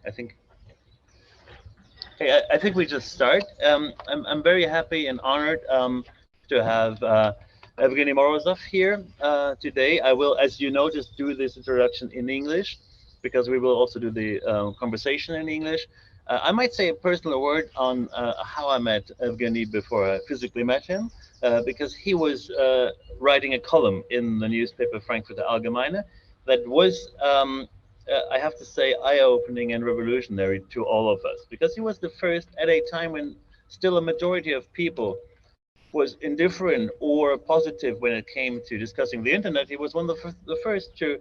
I think. Okay, I think we just start. I'm very happy and honored to have Evgenij Morozov here today. I will, as you know, just do this introduction in English because we will also do the conversation in English. I might say a personal word on how I met Evgenij before I physically met him, because he was writing a column in the newspaper Frankfurter Allgemeine that was I have to say, eye-opening and revolutionary to all of us, because he was the first at a time when still a majority of people was indifferent or positive when it came to discussing the internet. He was one of the first to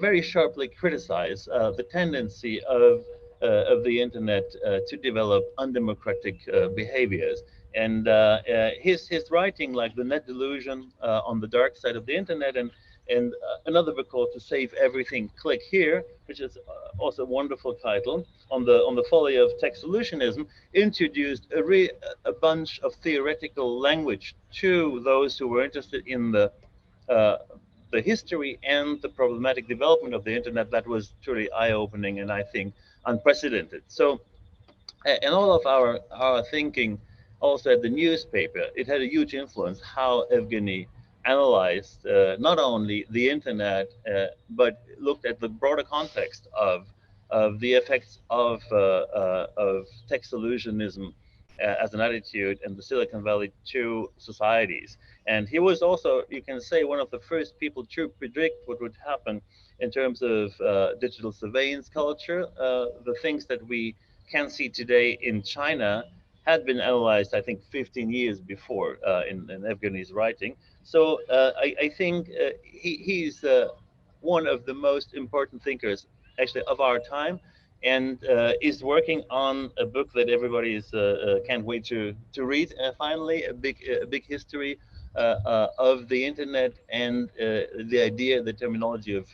very sharply criticize the tendency of the internet to develop undemocratic behaviors. And his writing, like the net delusion on the dark side of the internet, and another book called To Save Everything, Click Here, which is also a wonderful title, on the folly of tech solutionism, introduced a bunch of theoretical language to those who were interested in uh, the history and the problematic development of the internet that was truly eye-opening and I think unprecedented. So, and all of our thinking, also at the newspaper, it had a huge influence how Evgeny analyzed not only the internet but looked at the broader context of the effects of tech solutionism as an attitude in the Silicon Valley to societies. And he was also, you can say, one of the first people to predict what would happen in terms of digital surveillance culture. The things that we can see today in China had been analyzed, I think, 15 years before in Evgeny's writing. So I think he's one of the most important thinkers, actually, of our time, and is working on a book that everybody is can't wait to read. Finally, a big history of the internet and the idea, the terminology of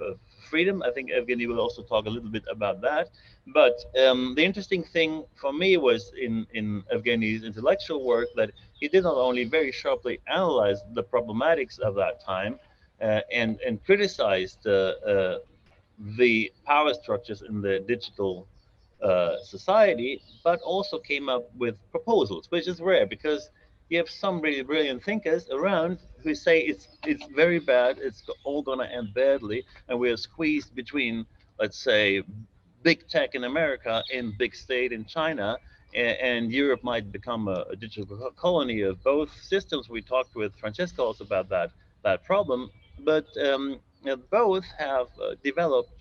freedom. I think Evgeny will also talk a little bit about that. But the interesting thing for me was in Evgeny's intellectual work that he did not only very sharply analyze the problematics of that time and criticized the power structures in the digital society, but also came up with proposals, which is rare because you have some really brilliant thinkers around who say it's very bad, it's all gonna end badly, and we are squeezed between, let's say, big tech in America and big state in China, and Europe might become a digital colony of both systems. We talked with Francesca also about that problem, but both have developed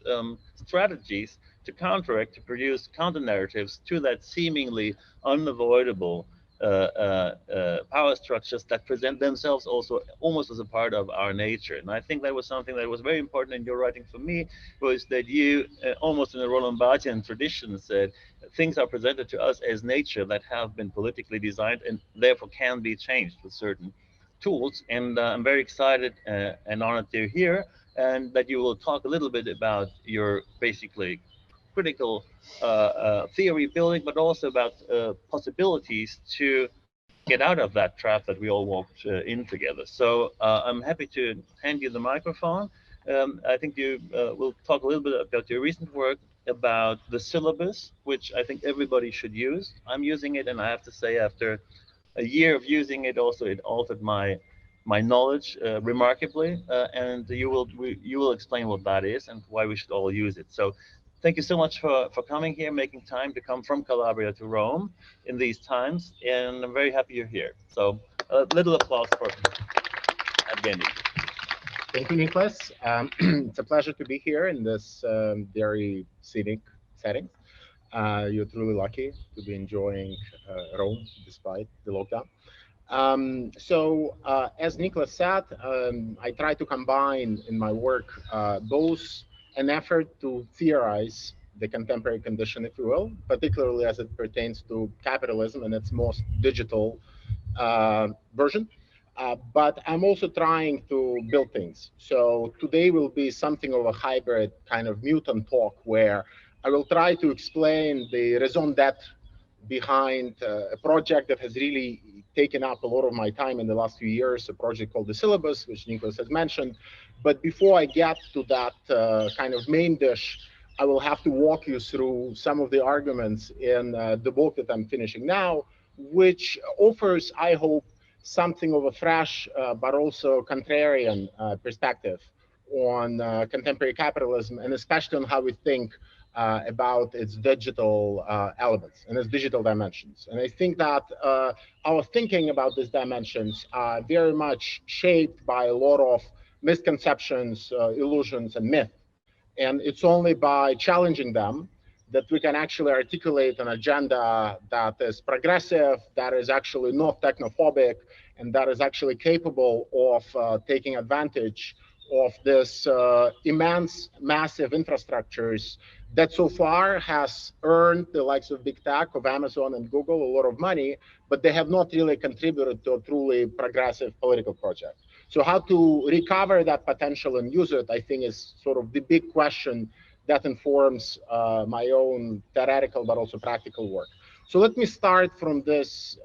strategies to counteract, to produce counter narratives to that seemingly unavoidable power structures that present themselves also almost as a part of our nature. And I think that was something that was very important in your writing for me, was that you, almost in a Roland Barthes tradition, said things are presented to us as nature that have been politically designed and therefore can be changed with certain tools. And I'm very excited and honored to hear and that you will talk a little bit about your basically critical theory building, but also about possibilities to get out of that trap that we all walked in together. So I'm happy to hand you the microphone. I think you will talk a little bit about your recent work about the syllabus, which I think everybody should use. I'm using it, and I have to say, after a year of using it, also it altered my knowledge remarkably, and you will explain what that is and why we should all use it. So thank you so much for coming here, making time to come from Calabria to Rome in these times, and I'm very happy you're here. So a little applause for Evgeny. Thank you, Niklas. It's a pleasure to be here in this very scenic setting. You're truly lucky to be enjoying Rome despite the lockdown. As Niklas said, I try to combine in my work both an effort to theorize the contemporary condition, if you will, particularly as it pertains to capitalism and its most digital version. But I'm also trying to build things. So today will be something of a hybrid kind of Newton talk where I will try to explain the raison d'etre behind a project that has really taken up a lot of my time in the last few years, a project called the Syllabus, which Niklas has mentioned. But before I get to that kind of main dish, I will have to walk you through some of the arguments in the book that I'm finishing now, which offers, I hope, something of a fresh but also contrarian perspective on contemporary capitalism, and especially on how we think about its digital elements and its digital dimensions. And I think that our thinking about these dimensions are very much shaped by a lot of misconceptions, illusions, and myths. And it's only by challenging them that we can actually articulate an agenda that is progressive, that is actually not technophobic, and that is actually capable of taking advantage of this immense, massive infrastructures that so far has earned the likes of big tech, of Amazon and Google, a lot of money, but they have not really contributed to a truly progressive political project. So how to recover that potential and use it, I think, is sort of the big question that informs my own theoretical but also practical work. So let me start from this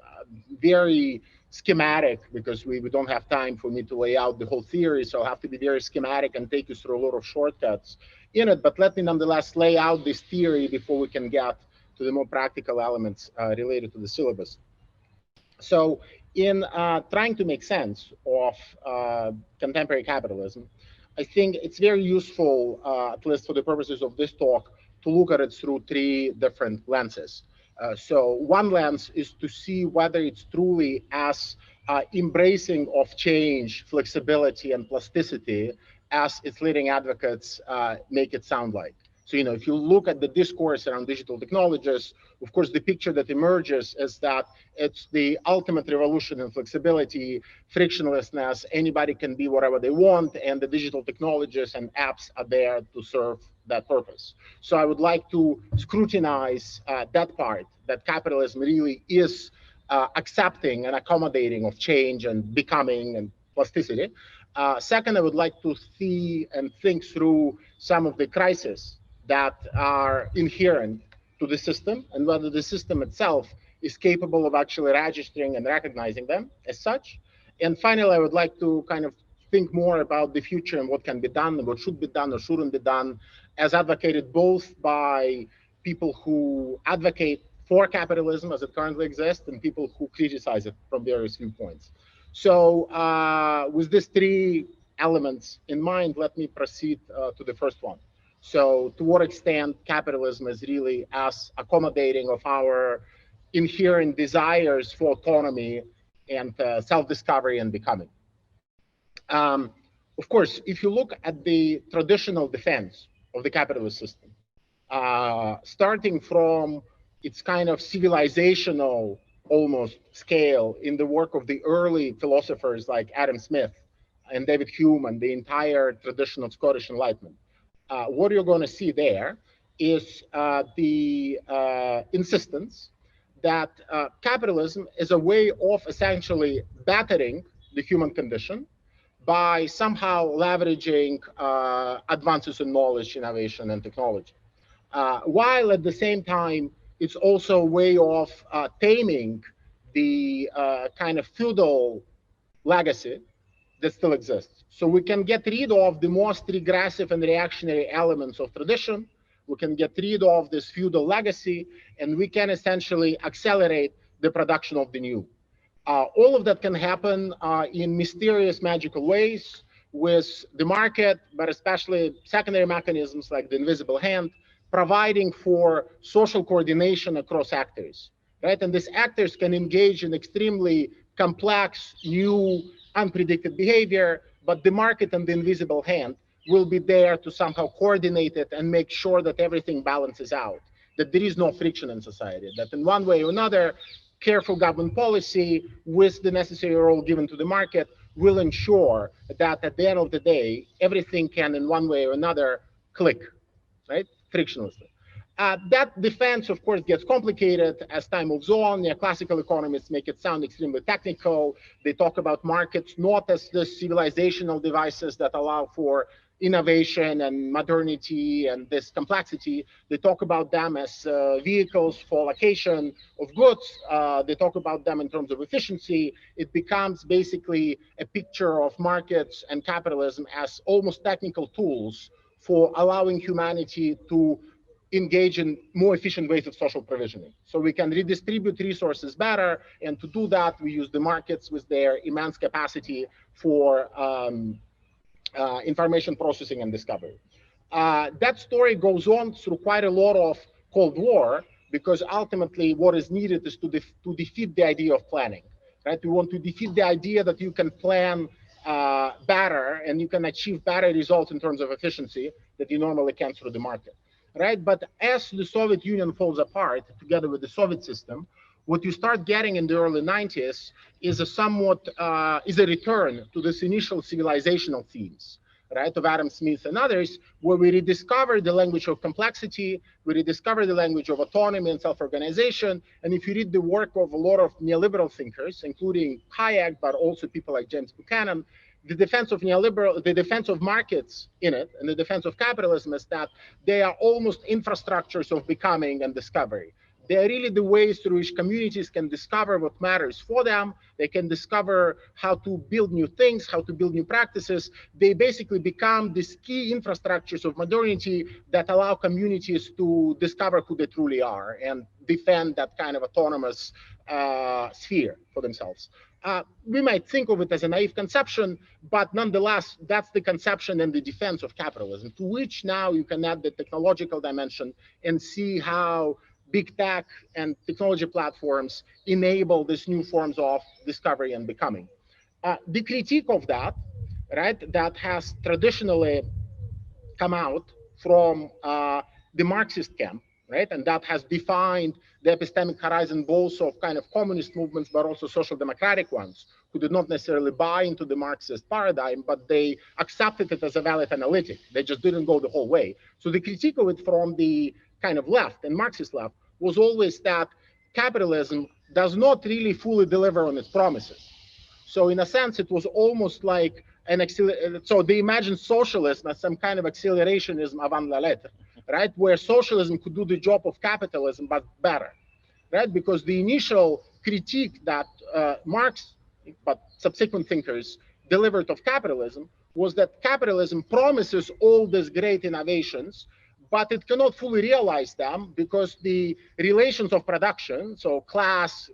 very schematic, because we don't have time for me to lay out the whole theory, so I'll have to be very schematic and take you through a lot of shortcuts in it, but let me nonetheless lay out this theory before we can get to the more practical elements related to the syllabus. So in trying to make sense of contemporary capitalism, I think it's very useful, at least for the purposes of this talk, to look at it through three different lenses. So one lens is to see whether it's truly as embracing of change, flexibility, and plasticity as its leading advocates make it sound like. So, if you look at the discourse around digital technologies, of course, the picture that emerges is that it's the ultimate revolution in flexibility, frictionlessness, anybody can be whatever they want, and the digital technologies and apps are there to serve that purpose. So I would like to scrutinize that part, that capitalism really is accepting and accommodating of change and becoming and plasticity. Second, I would like to see and think through some of the crises that are inherent to the system and whether the system itself is capable of actually registering and recognizing them as such. And finally, I would like to kind of think more about the future and what can be done and what should be done or shouldn't be done, as advocated both by people who advocate for capitalism as it currently exists and people who criticize it from various viewpoints. So with these three elements in mind, let me proceed to the first one. So to what extent capitalism is really as accommodating of our inherent desires for autonomy and self-discovery and becoming. Of course, if you look at the traditional defense of the capitalist system, starting from its kind of civilizational almost scale in the work of the early philosophers like Adam Smith and David Hume and the entire tradition of Scottish Enlightenment, what you're going to see there is the insistence that capitalism is a way of essentially bettering the human condition by somehow leveraging advances in knowledge, innovation, and technology. While at the same time, it's also a way of taming the kind of feudal legacy that still exists. So we can get rid of the most regressive and reactionary elements of tradition. We can get rid of this feudal legacy, and we can essentially accelerate the production of the new. All of that can happen in mysterious, magical ways with the market, but especially secondary mechanisms like the invisible hand, providing for social coordination across actors, right? And these actors can engage in extremely complex, new, unpredicted behavior, but the market and the invisible hand will be there to somehow coordinate it and make sure that everything balances out, that there is no friction in society, that in one way or another, careful government policy with the necessary role given to the market will ensure that at the end of the day, everything can in one way or another click, right, frictionlessly. That defense, of course, gets complicated as time moves on. Classical economists make it sound extremely technical. They talk about markets not as the civilizational devices that allow for innovation and modernity and this complexity. They talk about them as vehicles for allocation of goods. They talk about them in terms of efficiency. It becomes basically a picture of markets and capitalism as almost technical tools for allowing humanity to engage in more efficient ways of social provisioning. So we can redistribute resources better, and to do that, we use the markets with their immense capacity for information processing and discovery. That story goes on through quite a lot of Cold War, because ultimately what is needed is to defeat the idea of planning, right? We want to defeat the idea that you can plan better and you can achieve better results in terms of efficiency that you normally can through the market, right? But as the Soviet Union falls apart together with the Soviet system, what you start getting in the early 90s is a return to this initial civilizational themes, right, of Adam Smith and others, where we rediscover the language of complexity, we rediscover the language of autonomy and self-organization. And if you read the work of a lot of neoliberal thinkers, including Hayek, but also people like James Buchanan, the defense of markets in it, and the defense of capitalism is that they are almost infrastructures of becoming and discovery. They are really the ways through which communities can discover what matters for them. They can discover how to build new things, how to build new practices. They basically become these key infrastructures of modernity that allow communities to discover who they truly are and defend that kind of autonomous sphere for themselves. We might think of it as a naive conception, but nonetheless, that's the conception and the defense of capitalism, to which now you can add the technological dimension and see how big tech and technology platforms enable these new forms of discovery and becoming. The critique of that, right, that has traditionally come out from the Marxist camp, right, and that has defined the epistemic horizon both of kind of communist movements, but also social democratic ones, who did not necessarily buy into the Marxist paradigm, but they accepted it as a valid analytic. They just didn't go the whole way. So the critique of it from the kind of left and Marxist left was always that capitalism does not really fully deliver on its promises. So in a sense, it was almost like so they imagined socialism as some kind of accelerationism avant la lettre, right? Where socialism could do the job of capitalism, but better, right? Because the initial critique that Marx, but subsequent thinkers delivered of capitalism was that capitalism promises all these great innovations, but it cannot fully realize them because the relations of production, so class,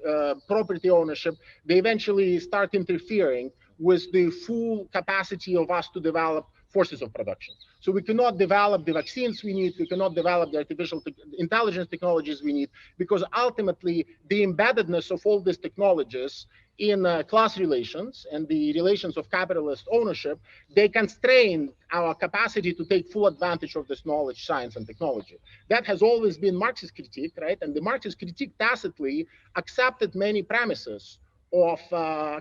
property ownership, they eventually start interfering with the full capacity of us to develop forces of production. So we cannot develop the vaccines we need, we cannot develop the artificial intelligence technologies we need, because ultimately the embeddedness of all these technologies in class relations and the relations of capitalist ownership, they constrain our capacity to take full advantage of this knowledge, science, and technology. That has always been Marxist critique, right? And the Marxist critique tacitly accepted many premises of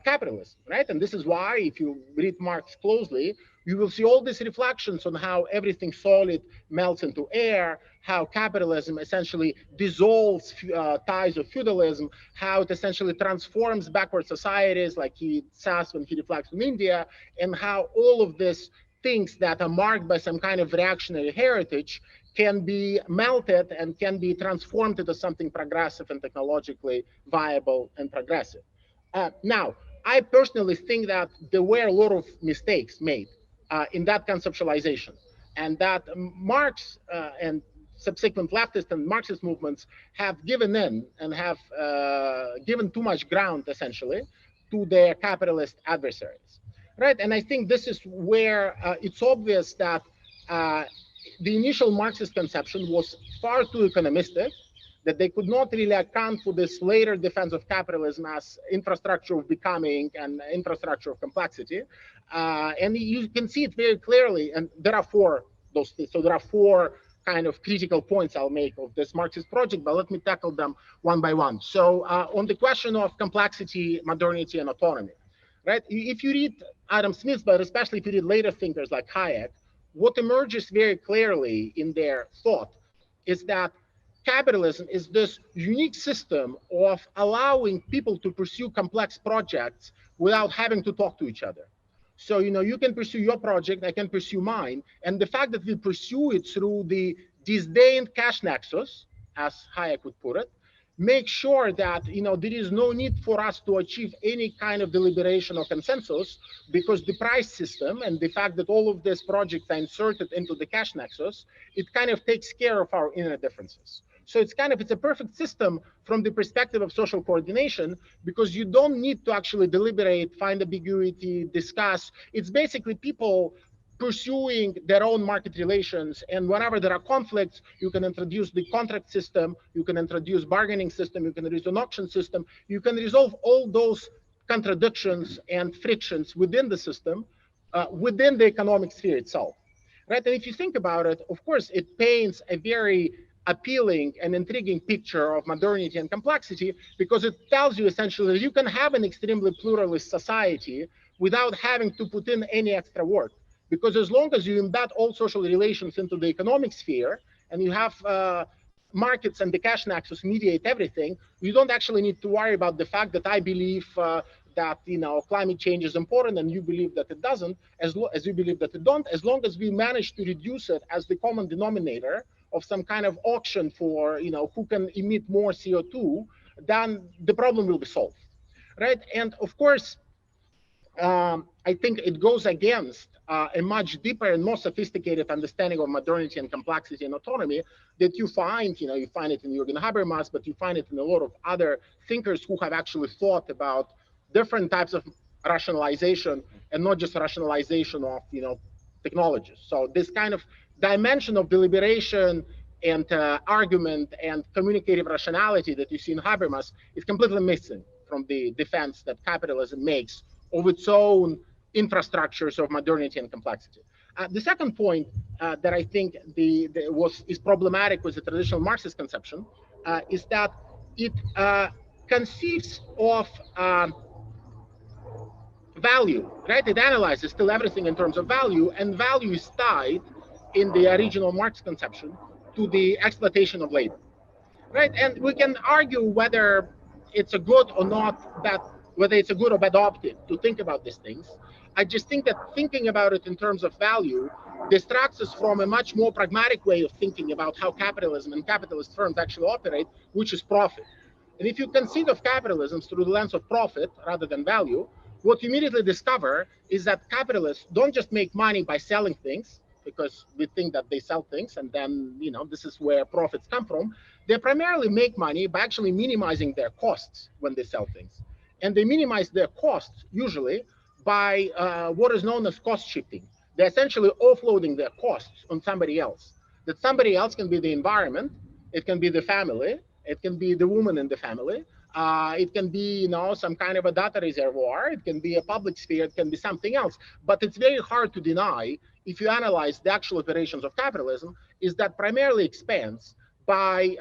capitalism, right? And this is why, if you read Marx closely, you will see all these reflections on how everything solid melts into air, how capitalism essentially dissolves ties of feudalism, how it essentially transforms backward societies, like he says when he reflects on India, and how all of these things that are marked by some kind of reactionary heritage can be melted and can be transformed into something progressive and technologically viable and progressive. Now, I personally think that there were a lot of mistakes made in that conceptualization, and that Marx and subsequent leftist and Marxist movements have given in and have given too much ground, essentially, to their capitalist adversaries, right? And I think this is where it's obvious that the initial Marxist conception was far too economistic, that they could not really account for this later defense of capitalism as infrastructure of becoming and infrastructure of complexity. And you can see it very clearly, and there are four kind of critical points I'll make of this Marxist project, but let me tackle them one by one. So on the question of complexity, modernity, and autonomy, right? If you read Adam Smith, but especially if you read later thinkers like Hayek, what emerges very clearly in their thought is that capitalism is this unique system of allowing people to pursue complex projects without having to talk to each other. So, you can pursue your project, I can pursue mine. And the fact that we pursue it through the disdained cash nexus, as Hayek would put it, make sure that there is no need for us to achieve any kind of deliberation or consensus, because the price system and the fact that all of these projects are inserted into the cash nexus, it kind of takes care of our inner differences. So it's a perfect system from the perspective of social coordination, because you don't need to actually deliberate, find ambiguity, discuss. It's basically people pursuing their own market relations, and whenever there are conflicts, you can introduce the contract system, you can introduce bargaining system, you can introduce an auction system, you can resolve all those contradictions and frictions within the system, within the economic sphere itself, right? And if you think about it, of course, it paints a very appealing and intriguing picture of modernity and complexity, because it tells you essentially that you can have an extremely pluralist society without having to put in any extra work. Because as long as you embed all social relations into the economic sphere, and you have markets and the cash nexus mediate everything, you don't actually need to worry about the fact that I believe that climate change is important and you believe that it doesn't, as you believe that it don't. As long as we manage to reduce it as the common denominator of some kind of auction for who can emit more CO2, then the problem will be solved, right? And of course, I think it goes against a much deeper and more sophisticated understanding of modernity and complexity and autonomy that you find, you find it in Jürgen Habermas, but you find it in a lot of other thinkers who have actually thought about different types of rationalization, and not just rationalization of, technologies. So this kind of dimension of deliberation and argument and communicative rationality that you see in Habermas is completely missing from the defense that capitalism makes of its own infrastructures of modernity and complexity. The second point that I think is problematic with the traditional Marxist conception is that it conceives of value, right? It analyzes still everything in terms of value, and value is tied in the original Marx conception to the exploitation of labor, right? And we can argue whether it's a good or not bad, whether it's a good or bad optic to think about these things. I just think that thinking about it in terms of value distracts us from a much more pragmatic way of thinking about how capitalism and capitalist firms actually operate, which is profit. And if you conceive of capitalism through the lens of profit rather than value, what you immediately discover is that capitalists don't just make money by selling things, because we think that they sell things and then, this is where profits come from. They primarily make money by actually minimizing their costs when they sell things. And they minimize their costs usually by what is known as cost shifting. They're essentially offloading their costs on somebody else. That somebody else can be the environment, it can be the family, it can be the woman in the family, it can be some kind of a data reservoir, it can be a public sphere, it can be something else. But it's very hard to deny, if you analyze the actual operations of capitalism, is that primarily expands by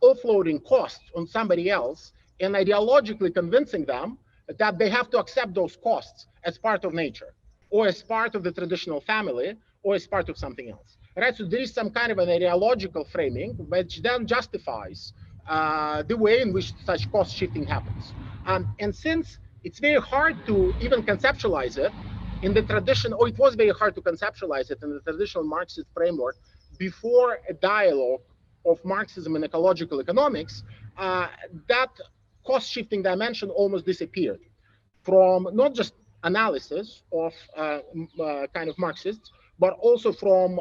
offloading costs on somebody else and ideologically convincing them that they have to accept those costs as part of nature, or as part of the traditional family, or as part of something else. Right? So there is some kind of an ideological framing which then justifies the way in which such cost shifting happens. And since it's very hard to even conceptualize it in the tradition, or it was very hard to conceptualize it in the traditional Marxist framework before a dialogue of Marxism and ecological economics, that cost shifting dimension almost disappeared from not just analysis of kind of Marxists, but also from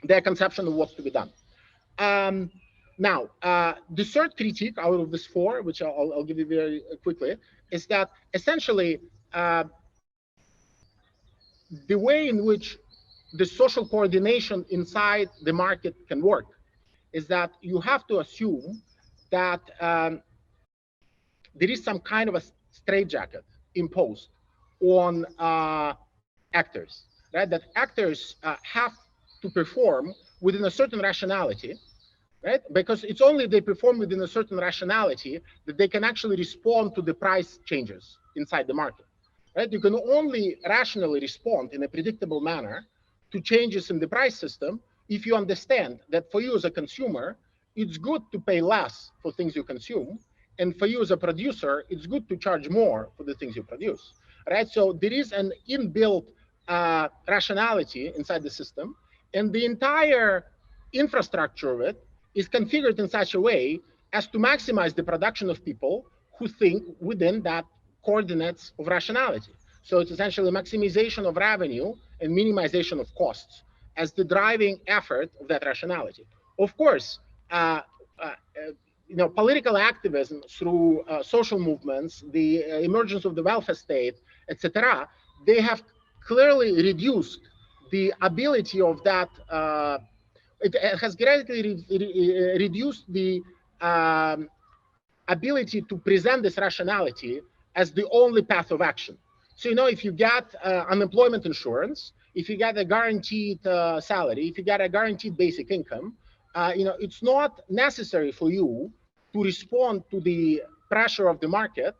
their conception of what's to be done. Now, the third critique out of this four, which I'll give you very quickly, is that essentially the way in which the social coordination inside the market can work is that you have to assume that there is some kind of a straitjacket imposed on actors, right? That actors have to perform within a certain rationality, right? Because it's only they perform within a certain rationality that they can actually respond to the price changes inside the market, right? You can only rationally respond in a predictable manner to changes in the price system if you understand that for you as a consumer, it's good to pay less for things you consume, and for you as a producer, it's good to charge more for the things you produce, right? So there is an inbuilt rationality inside the system, and the entire infrastructure of it is configured in such a way as to maximize the production of people who think within that coordinates of rationality. So it's essentially maximization of revenue and minimization of costs as the driving effort of that rationality. Of course, political activism through social movements, the emergence of the welfare state, etc., they have clearly reduced the ability of that. It has greatly reduced the ability to present this rationality as the only path of action. So, if you get unemployment insurance, if you get a guaranteed salary, if you get a guaranteed basic income, it's not necessary for you to respond to the pressure of the market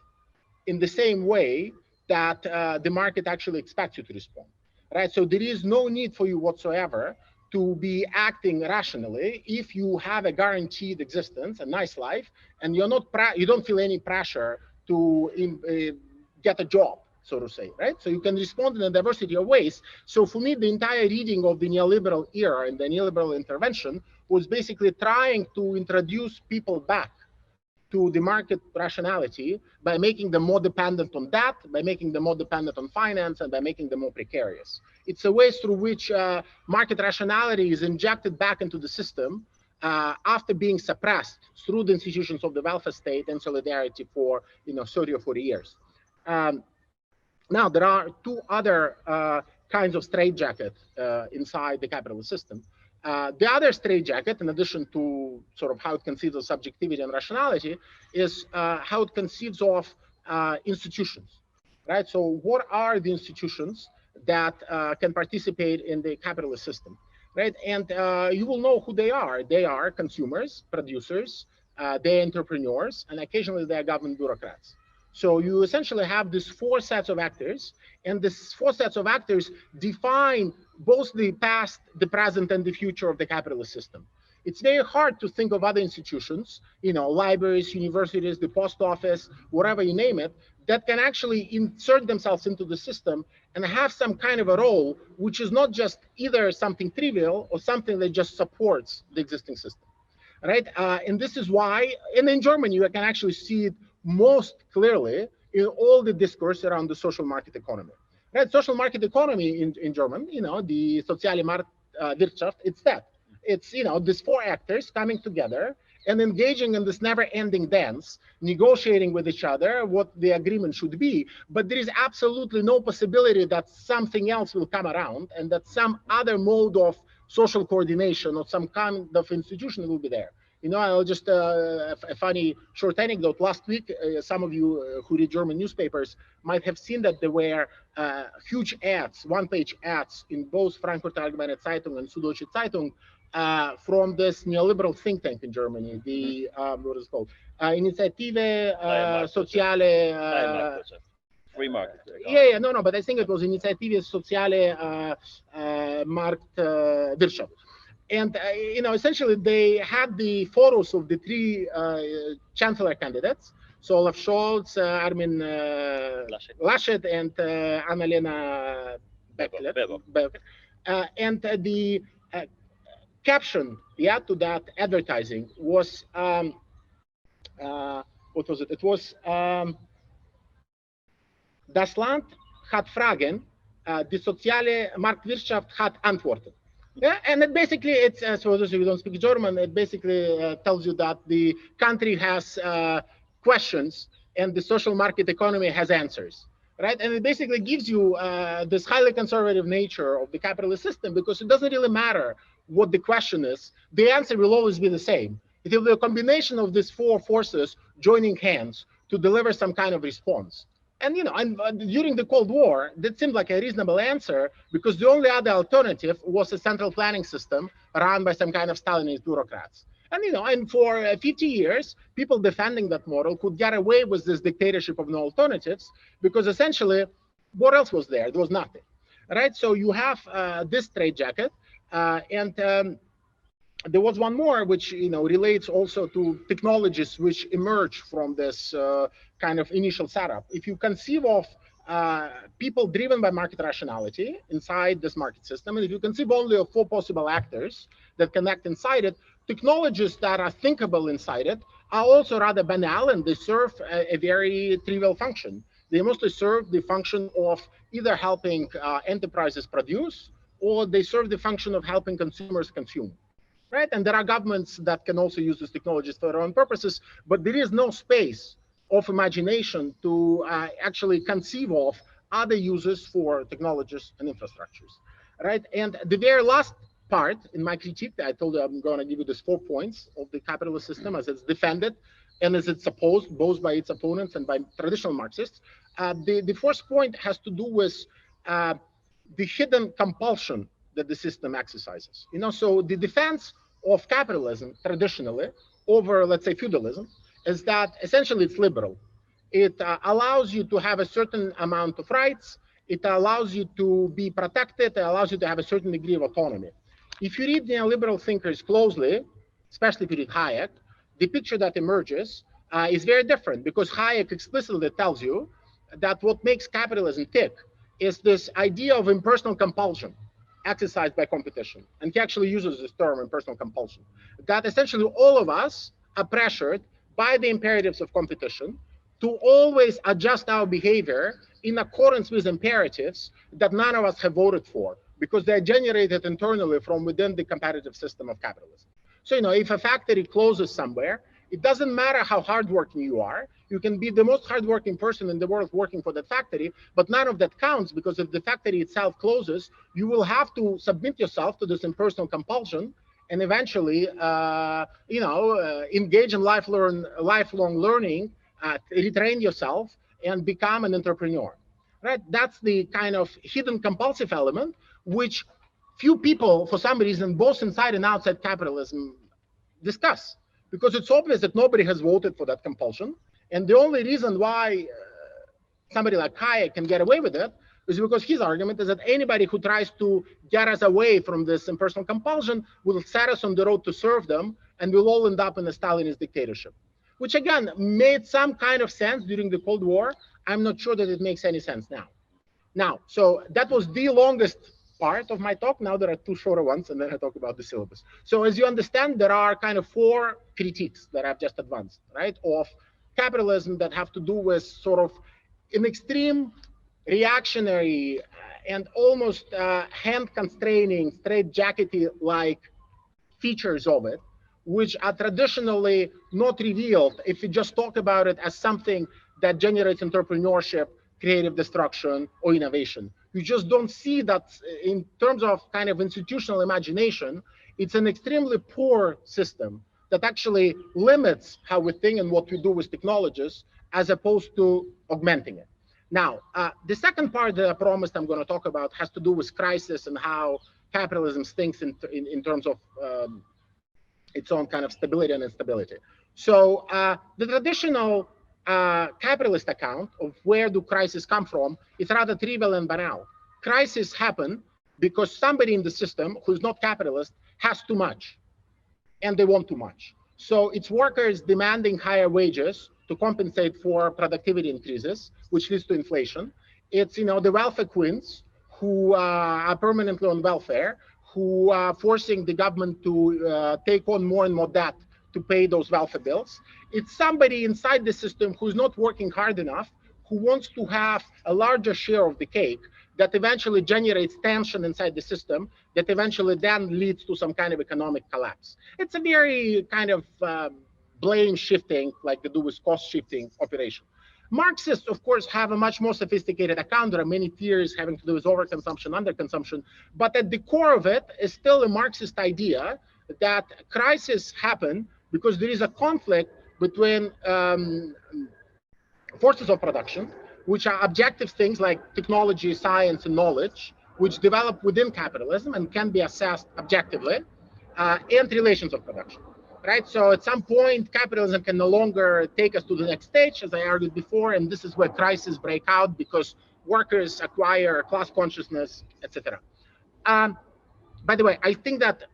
in the same way that the market actually expects you to respond, right? So there is no need for you whatsoever to be acting rationally if you have a guaranteed existence, a nice life, and you don't feel any pressure to get a job, so to say, right? So you can respond in a diversity of ways. So for me, the entire reading of the neoliberal era and the neoliberal intervention was basically trying to introduce people back to the market rationality by making them more dependent on that, by making them more dependent on finance, and by making them more precarious. It's a way through which market rationality is injected back into the system after being suppressed through the institutions of the welfare state and solidarity for 30 or 40 years. Now, there are two other kinds of straitjacket inside the capitalist system. The other straitjacket, in addition to sort of how it conceives of subjectivity and rationality, is how it conceives of institutions, right? So what are the institutions that can participate in the capitalist system, right? And you will know who they are. They are consumers, producers, they're entrepreneurs, and occasionally they're government bureaucrats. So you essentially have these four sets of actors, and these four sets of actors define both the past, the present, and the future of the capitalist system. It's very hard to think of other institutions, libraries, universities, the post office, whatever you name it, that can actually insert themselves into the system and have some kind of a role, which is not just either something trivial or something that just supports the existing system, right? And this is why, and in Germany, you can actually see it most clearly in all the discourse around the social market economy. Right, social market economy in German, the soziale Marktwirtschaft, it's that. It's, these four actors coming together and engaging in this never-ending dance, negotiating with each other what the agreement should be. But there is absolutely no possibility that something else will come around and that some other mode of social coordination or some kind of institution will be there. I'll just a funny short anecdote. Last week, some of you who read German newspapers might have seen that there were huge ads, one-page ads in both Frankfurter Allgemeine Zeitung and Süddeutsche Zeitung from this neoliberal think tank in Germany, the what is it called? Initiative Soziale. Free market. No, but I think it was Initiative Soziale Marktwirtschaft. And, essentially, they had the photos of the three chancellor candidates. So Olaf Scholz, Armin Laschet, and Annalena Baerbock. And the caption, to that advertising was, what was it? It was, Das Land hat Fragen, die soziale Marktwirtschaft hat Antworten. Yeah, and it basically, it's for those of you who don't speak German, it basically tells you that the country has questions and the social market economy has answers, right? And it basically gives you this highly conservative nature of the capitalist system because it doesn't really matter what the question is. The answer will always be the same. It will be a combination of these four forces joining hands to deliver some kind of response. And, during the Cold War, that seemed like a reasonable answer because the only other alternative was a central planning system run by some kind of Stalinist bureaucrats. And, and for 50 years, people defending that model could get away with this dictatorship of no alternatives because essentially, what else was there? There was nothing, right? So you have this straitjacket, and there was one more, which relates also to technologies which emerge from this kind of initial setup. If you conceive of people driven by market rationality inside this market system, and if you conceive only of four possible actors that connect inside it, technologies that are thinkable inside it are also rather banal, and they serve a very trivial function. They mostly serve the function of either helping enterprises produce, or they serve the function of helping consumers consume, right? And there are governments that can also use these technologies for their own purposes, but there is no space of imagination to actually conceive of other uses for technologies and infrastructures, right? And the very last part in my critique, I told you I'm going to give you these 4 points of the capitalist system as it's defended and as it's opposed both by its opponents and by traditional Marxists. The first point has to do with the hidden compulsion that the system exercises. So the defense of capitalism traditionally over, let's say, feudalism is that essentially it's liberal. It allows you to have a certain amount of rights. It allows you to be protected. It allows you to have a certain degree of autonomy. If you read neoliberal thinkers closely, especially if you read Hayek, the picture that emerges is very different, because Hayek explicitly tells you that what makes capitalism tick is this idea of impersonal compulsion exercised by competition. And he actually uses this term, impersonal compulsion, that essentially all of us are pressured by the imperatives of competition to always adjust our behavior in accordance with imperatives that none of us have voted for, because they're generated internally from within the competitive system of capitalism. So, if a factory closes somewhere, it doesn't matter how hardworking you are. You can be the most hardworking person in the world working for that factory, but none of that counts, because if the factory itself closes, you will have to submit yourself to this impersonal compulsion and eventually, engage in lifelong learning, retrain yourself, and become an entrepreneur. Right? That's the kind of hidden compulsive element, which few people, for some reason, both inside and outside capitalism, discuss, because it's obvious that nobody has voted for that compulsion. And the only reason why somebody like Hayek can get away with it is because his argument is that anybody who tries to get us away from this impersonal compulsion will set us on the road to serve them, and we'll all end up in a Stalinist dictatorship, which again made some kind of sense during the Cold War. I'm not sure that it makes any sense now. So that was the longest part of my talk. Now there are 2 shorter ones, and then I talk about the syllabus. So as you understand, there are kind of 4 critiques that I've just advanced, right, of capitalism that have to do with sort of an extreme reactionary and almost hand-constraining, straitjackety-like features of it, which are traditionally not revealed if you just talk about it as something that generates entrepreneurship, creative destruction, or innovation. You just don't see that in terms of kind of institutional imagination. It's an extremely poor system that actually limits how we think and what we do with technologies, as opposed to augmenting it. Now, the second part that I promised I'm going to talk about has to do with crisis and how capitalism thinks in terms of its own kind of stability and instability. So the traditional capitalist account of where do crises come from is rather trivial and banal. Crises happen because somebody in the system who's not capitalist has too much, and they want too much. So it's workers demanding higher wages to compensate for productivity increases, which leads to inflation. It's the welfare queens who are permanently on welfare, who are forcing the government to take on more and more debt to pay those welfare bills. It's somebody inside the system who's not working hard enough, who wants to have a larger share of the cake, that eventually generates tension inside the system, that eventually then leads to some kind of economic collapse. It's a very kind of blame shifting, like they do with cost shifting operation. Marxists, of course, have a much more sophisticated account. There are many theories having to do with overconsumption, underconsumption, but at the core of it is still a Marxist idea that crises happen because there is a conflict between forces of production, which are objective things like technology, science, and knowledge, which develop within capitalism and can be assessed objectively, and relations of production. Right, so at some point, capitalism can no longer take us to the next stage, as I argued before, and this is where crises break out because workers acquire class consciousness, etc. By the way, I think that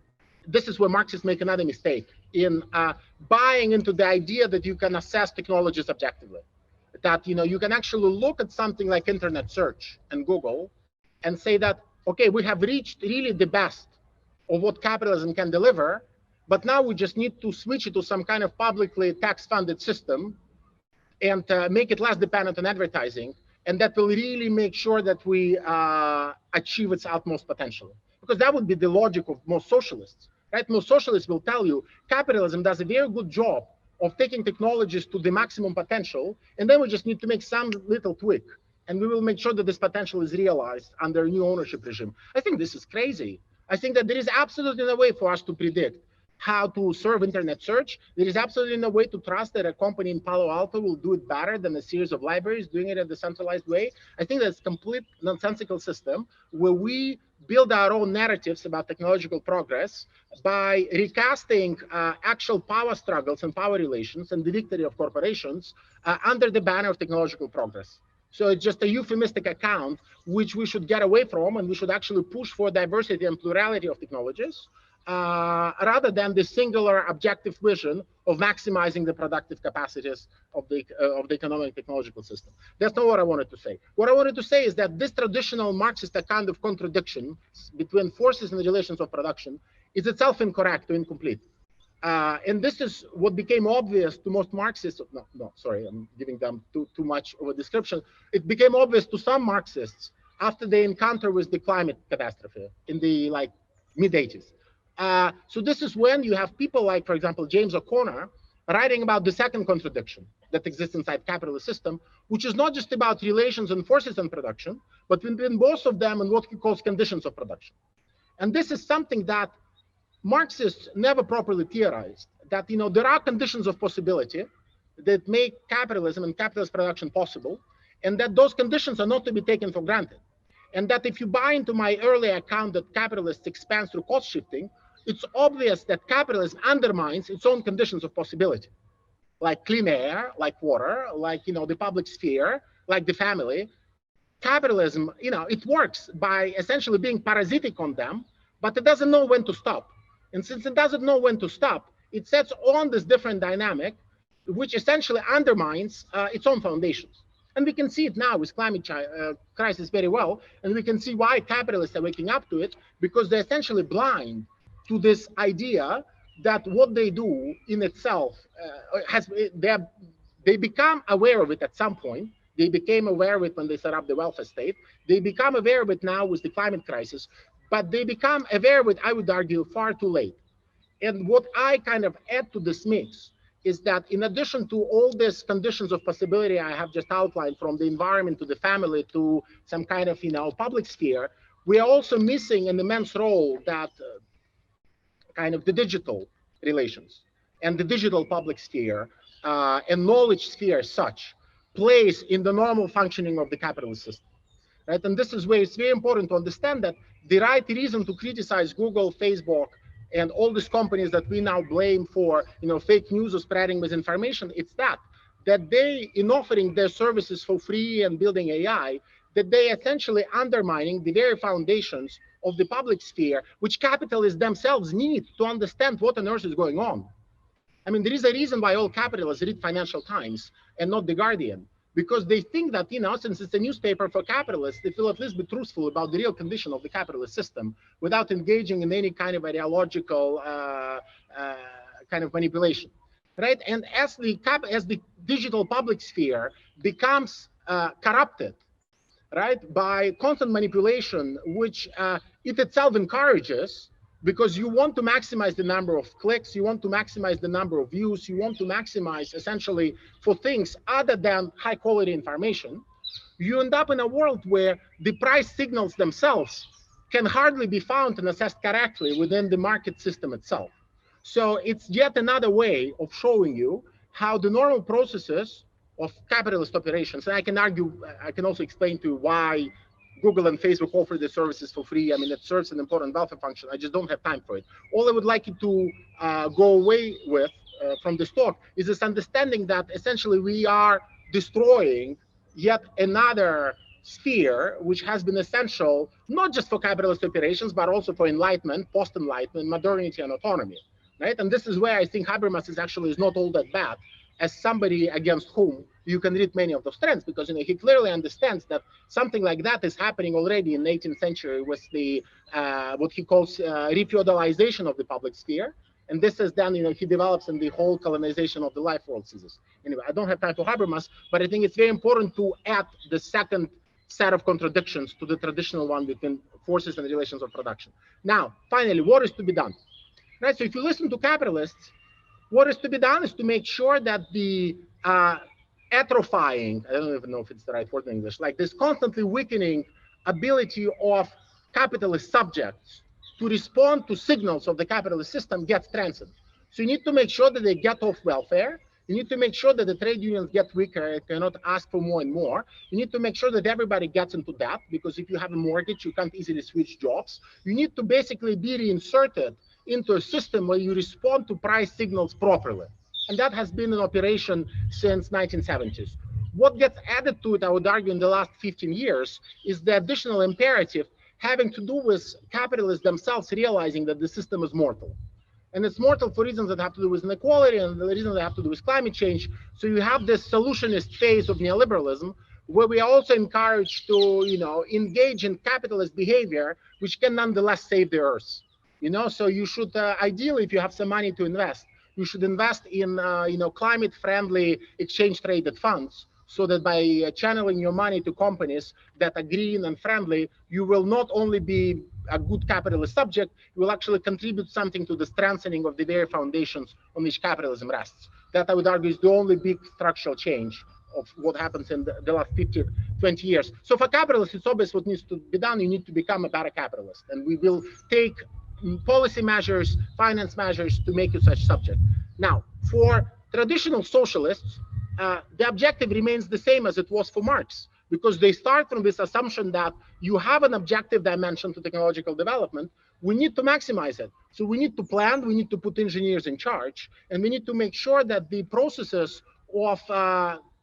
this is where Marxists make another mistake in buying into the idea that you can assess technologies objectively. That you can actually look at something like internet search and Google and say that, okay, we have reached really the best of what capitalism can deliver, but now we just need to switch it to some kind of publicly tax-funded system and make it less dependent on advertising. And that will really make sure that we achieve its utmost potential. Because that would be the logic of most socialists, right? Most socialists will tell you capitalism does a very good job of taking technologies to the maximum potential, and then we just need to make some little tweak, and we will make sure that this potential is realized under a new ownership regime. I think this is crazy. I think that there is absolutely no way for us to predict how to serve internet search. There is absolutely no way to trust that a company in Palo Alto will do it better than a series of libraries doing it in a decentralized way. I think that's a complete nonsensical system where we build our own narratives about technological progress by recasting actual power struggles and power relations and the victory of corporations under the banner of technological progress. So it's just a euphemistic account which we should get away from, and we should actually push for diversity and plurality of technologies, rather than the singular objective vision of maximizing the productive capacities of the economic technological system. That's not what I wanted to say. What I wanted to say is that this traditional Marxist kind of contradiction between forces and the relations of production is itself incorrect or incomplete. And this is what became obvious to most Marxists. Sorry, I'm giving them too much of a description. It became obvious to some Marxists after they encounter with the climate catastrophe in the mid-80s. So this is when you have people like, for example, James O'Connor writing about the second contradiction that exists inside capitalist system, which is not just about relations and forces in production, but between both of them and what he calls conditions of production. And this is something that Marxists never properly theorized, that there are conditions of possibility that make capitalism and capitalist production possible, and that those conditions are not to be taken for granted. And that if you buy into my earlier account that capitalists expand through cost shifting, it's obvious that capitalism undermines its own conditions of possibility, like clean air, like water, like the public sphere, like the family. Capitalism, it works by essentially being parasitic on them, but it doesn't know when to stop. And since it doesn't know when to stop, it sets on this different dynamic, which essentially undermines its own foundations. And we can see it now with climate crisis very well, and we can see why capitalists are waking up to it, because they're essentially blind to this idea that what they do in itself they become aware of it at some point. They became aware of it when they set up the welfare state. They become aware of it now with the climate crisis, but they become aware of it, I would argue, far too late. And what I kind of add to this mix is that in addition to all these conditions of possibility I have just outlined, from the environment to the family to some kind of public sphere, we are also missing an immense role that kind of the digital relations and the digital public sphere and knowledge sphere as such plays in the normal functioning of the capitalist system, right? And this is where it's very important to understand that the right reason to criticize Google, Facebook, and all these companies that we now blame for fake news or spreading misinformation, it's that they, in offering their services for free and building AI, that they essentially undermining the very foundations of the public sphere, which capitalists themselves need to understand what on earth is going on. I mean, there is a reason why all capitalists read Financial Times and not The Guardian, because they think that, since it's a newspaper for capitalists, it will at least be truthful about the real condition of the capitalist system without engaging in any kind of ideological kind of manipulation, right? And as the digital public sphere becomes corrupted, right, by constant manipulation, which it itself encourages, because you want to maximize the number of clicks, you want to maximize the number of views, you want to maximize essentially for things other than high quality information, you end up in a world where the price signals themselves can hardly be found and assessed correctly within the market system itself. So it's yet another way of showing you how the normal processes of capitalist operations, and I can argue, I can also explain to you why Google and Facebook offer the services for free. I mean, it serves an important welfare function. I just don't have time for it. All I would like you to go away with from this talk is this understanding that essentially we are destroying yet another sphere which has been essential, not just for capitalist operations, but also for enlightenment, post-enlightenment, modernity, and autonomy, right? And this is where I think Habermas is not all that bad as somebody against whom you can read many of those trends, because he clearly understands that something like that is happening already in the 18th century with the what he calls refeudalization of the public sphere, And this is then, he develops in the whole colonization of the life world thesis. Anyway, I don't have time for Habermas, but I think it's very important to add the second set of contradictions to the traditional one between forces and relations of production. Now, finally, what is to be done? Right, so if you listen to capitalists, what is to be done is to make sure that the atrophying, I don't even know if it's the right word in English, like this constantly weakening ability of capitalist subjects to respond to signals of the capitalist system gets strengthened. So you need to make sure that they get off welfare. You need to make sure that the trade unions get weaker and cannot ask for more and more. You need to make sure that everybody gets into debt, because if you have a mortgage, you can't easily switch jobs. You need to basically be reinserted into a system where you respond to price signals properly. And that has been in operation since 1970s. What gets added to it, I would argue, in the last 15 years is the additional imperative having to do with capitalists themselves realizing that the system is mortal. And it's mortal for reasons that have to do with inequality and the reasons that have to do with climate change. So you have this solutionist phase of neoliberalism, where we are also encouraged to, engage in capitalist behavior, which can nonetheless save the earth. So you should, ideally, if you have some money to invest, you should invest in, climate-friendly exchange-traded funds, so that by channeling your money to companies that are green and friendly, you will not only be a good capitalist subject, you will actually contribute something to the strengthening of the very foundations on which capitalism rests. That, I would argue, is the only big structural change of what happens in the last 50, 20 years. So for capitalists, it's obvious what needs to be done. You need to become a better capitalist. And we will take policy measures, finance measures to make you such subject. Now, for traditional socialists, the objective remains the same as it was for Marx, because they start from this assumption that you have an objective dimension to technological development. We need to maximize it. So we need to plan, we need to put engineers in charge, and we need to make sure that the processes of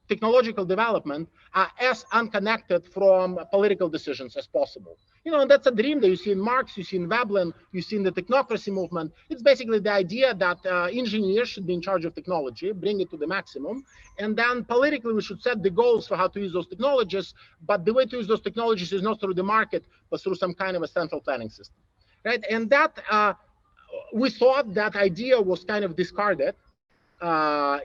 technological development are as unconnected from political decisions as possible. And that's a dream that you see in Marx, you see in Veblen, you see in the technocracy movement. It's basically the idea that engineers should be in charge of technology, bring it to the maximum, and then politically we should set the goals for how to use those technologies, but the way to use those technologies is not through the market, but through some kind of a central planning system, right? And that, we thought that idea was kind of discarded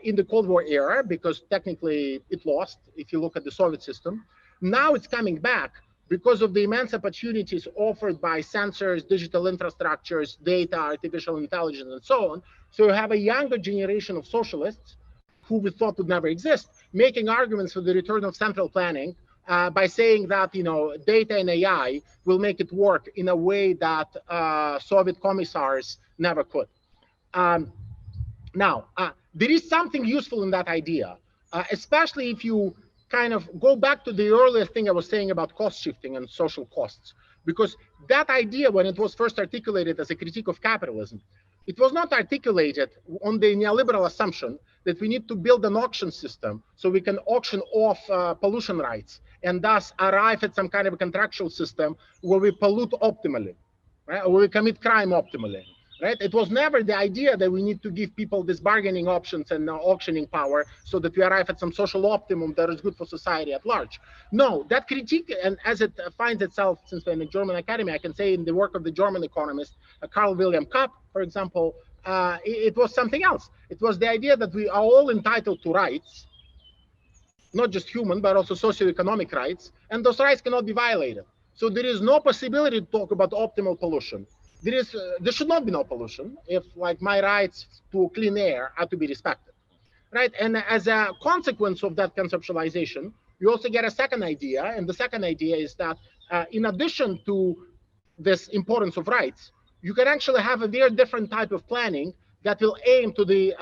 in the Cold War era, because technically it lost, if you look at the Soviet system. Now it's coming back because of the immense opportunities offered by sensors, digital infrastructures, data, artificial intelligence, and so on. So you have a younger generation of socialists who we thought would never exist, making arguments for the return of central planning by saying that data and AI will make it work in a way that Soviet commissars never could. Now, there is something useful in that idea, especially if you kind of go back to the earlier thing I was saying about cost shifting and social costs, because that idea, when it was first articulated as a critique of capitalism, it was not articulated on the neoliberal assumption that we need to build an auction system so we can auction off pollution rights and thus arrive at some kind of a contractual system where we pollute optimally, right? Or we commit crime optimally. Right? It was never the idea that we need to give people these bargaining options and auctioning power so that we arrive at some social optimum that is good for society at large. No, that critique, and as it finds itself, since we're in the German academy, I can say in the work of the German economist, Carl Wilhelm Kapp, for example, it was something else. It was the idea that we are all entitled to rights, not just human, but also socioeconomic rights, and those rights cannot be violated. So there is no possibility to talk about optimal pollution. There should not be no pollution if, like, my rights to clean air are to be respected, right? And as a consequence of that conceptualization, you also get a second idea, and the second idea is that in addition to this importance of rights, you can actually have a very different type of planning that will aim to the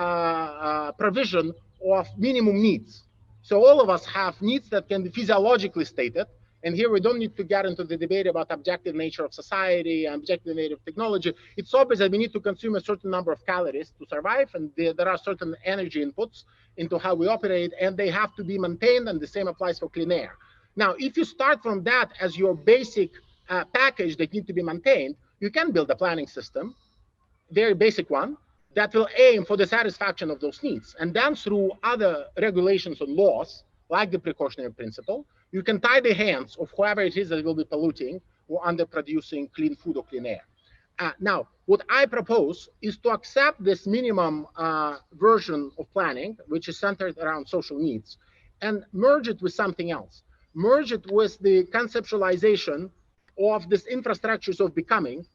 provision of minimum needs. So all of us have needs that can be physiologically stated. And here we don't need to get into the debate about objective nature of society and objective nature of technology. It's obvious that we need to consume a certain number of calories to survive, and there are certain energy inputs into how we operate, and they have to be maintained, and the same applies for clean air. Now, if you start from that as your basic package that need to be maintained, you can build a planning system, very basic one, that will aim for the satisfaction of those needs. And then through other regulations and laws, like the precautionary principle, you can tie the hands of whoever it is that will be polluting or underproducing clean food or clean air. Now, what I propose is to accept this minimum version of planning, which is centered around social needs, and merge it with something else. Merge it with the conceptualization of these infrastructures of becoming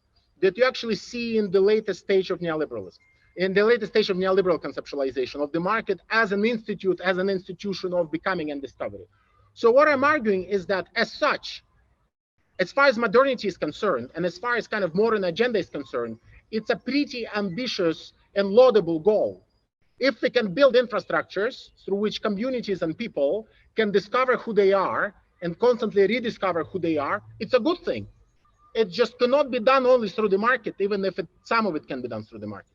that you actually see in the latest stage of neoliberalism, in the latest stage of neoliberal conceptualization of the market as an institute, as an institution of becoming and discovery. So what I'm arguing is that as such, as far as modernity is concerned, and as far as kind of modern agenda is concerned, it's a pretty ambitious and laudable goal. If we can build infrastructures through which communities and people can discover who they are and constantly rediscover who they are, it's a good thing. It just cannot be done only through the market, even if some of it can be done through the market,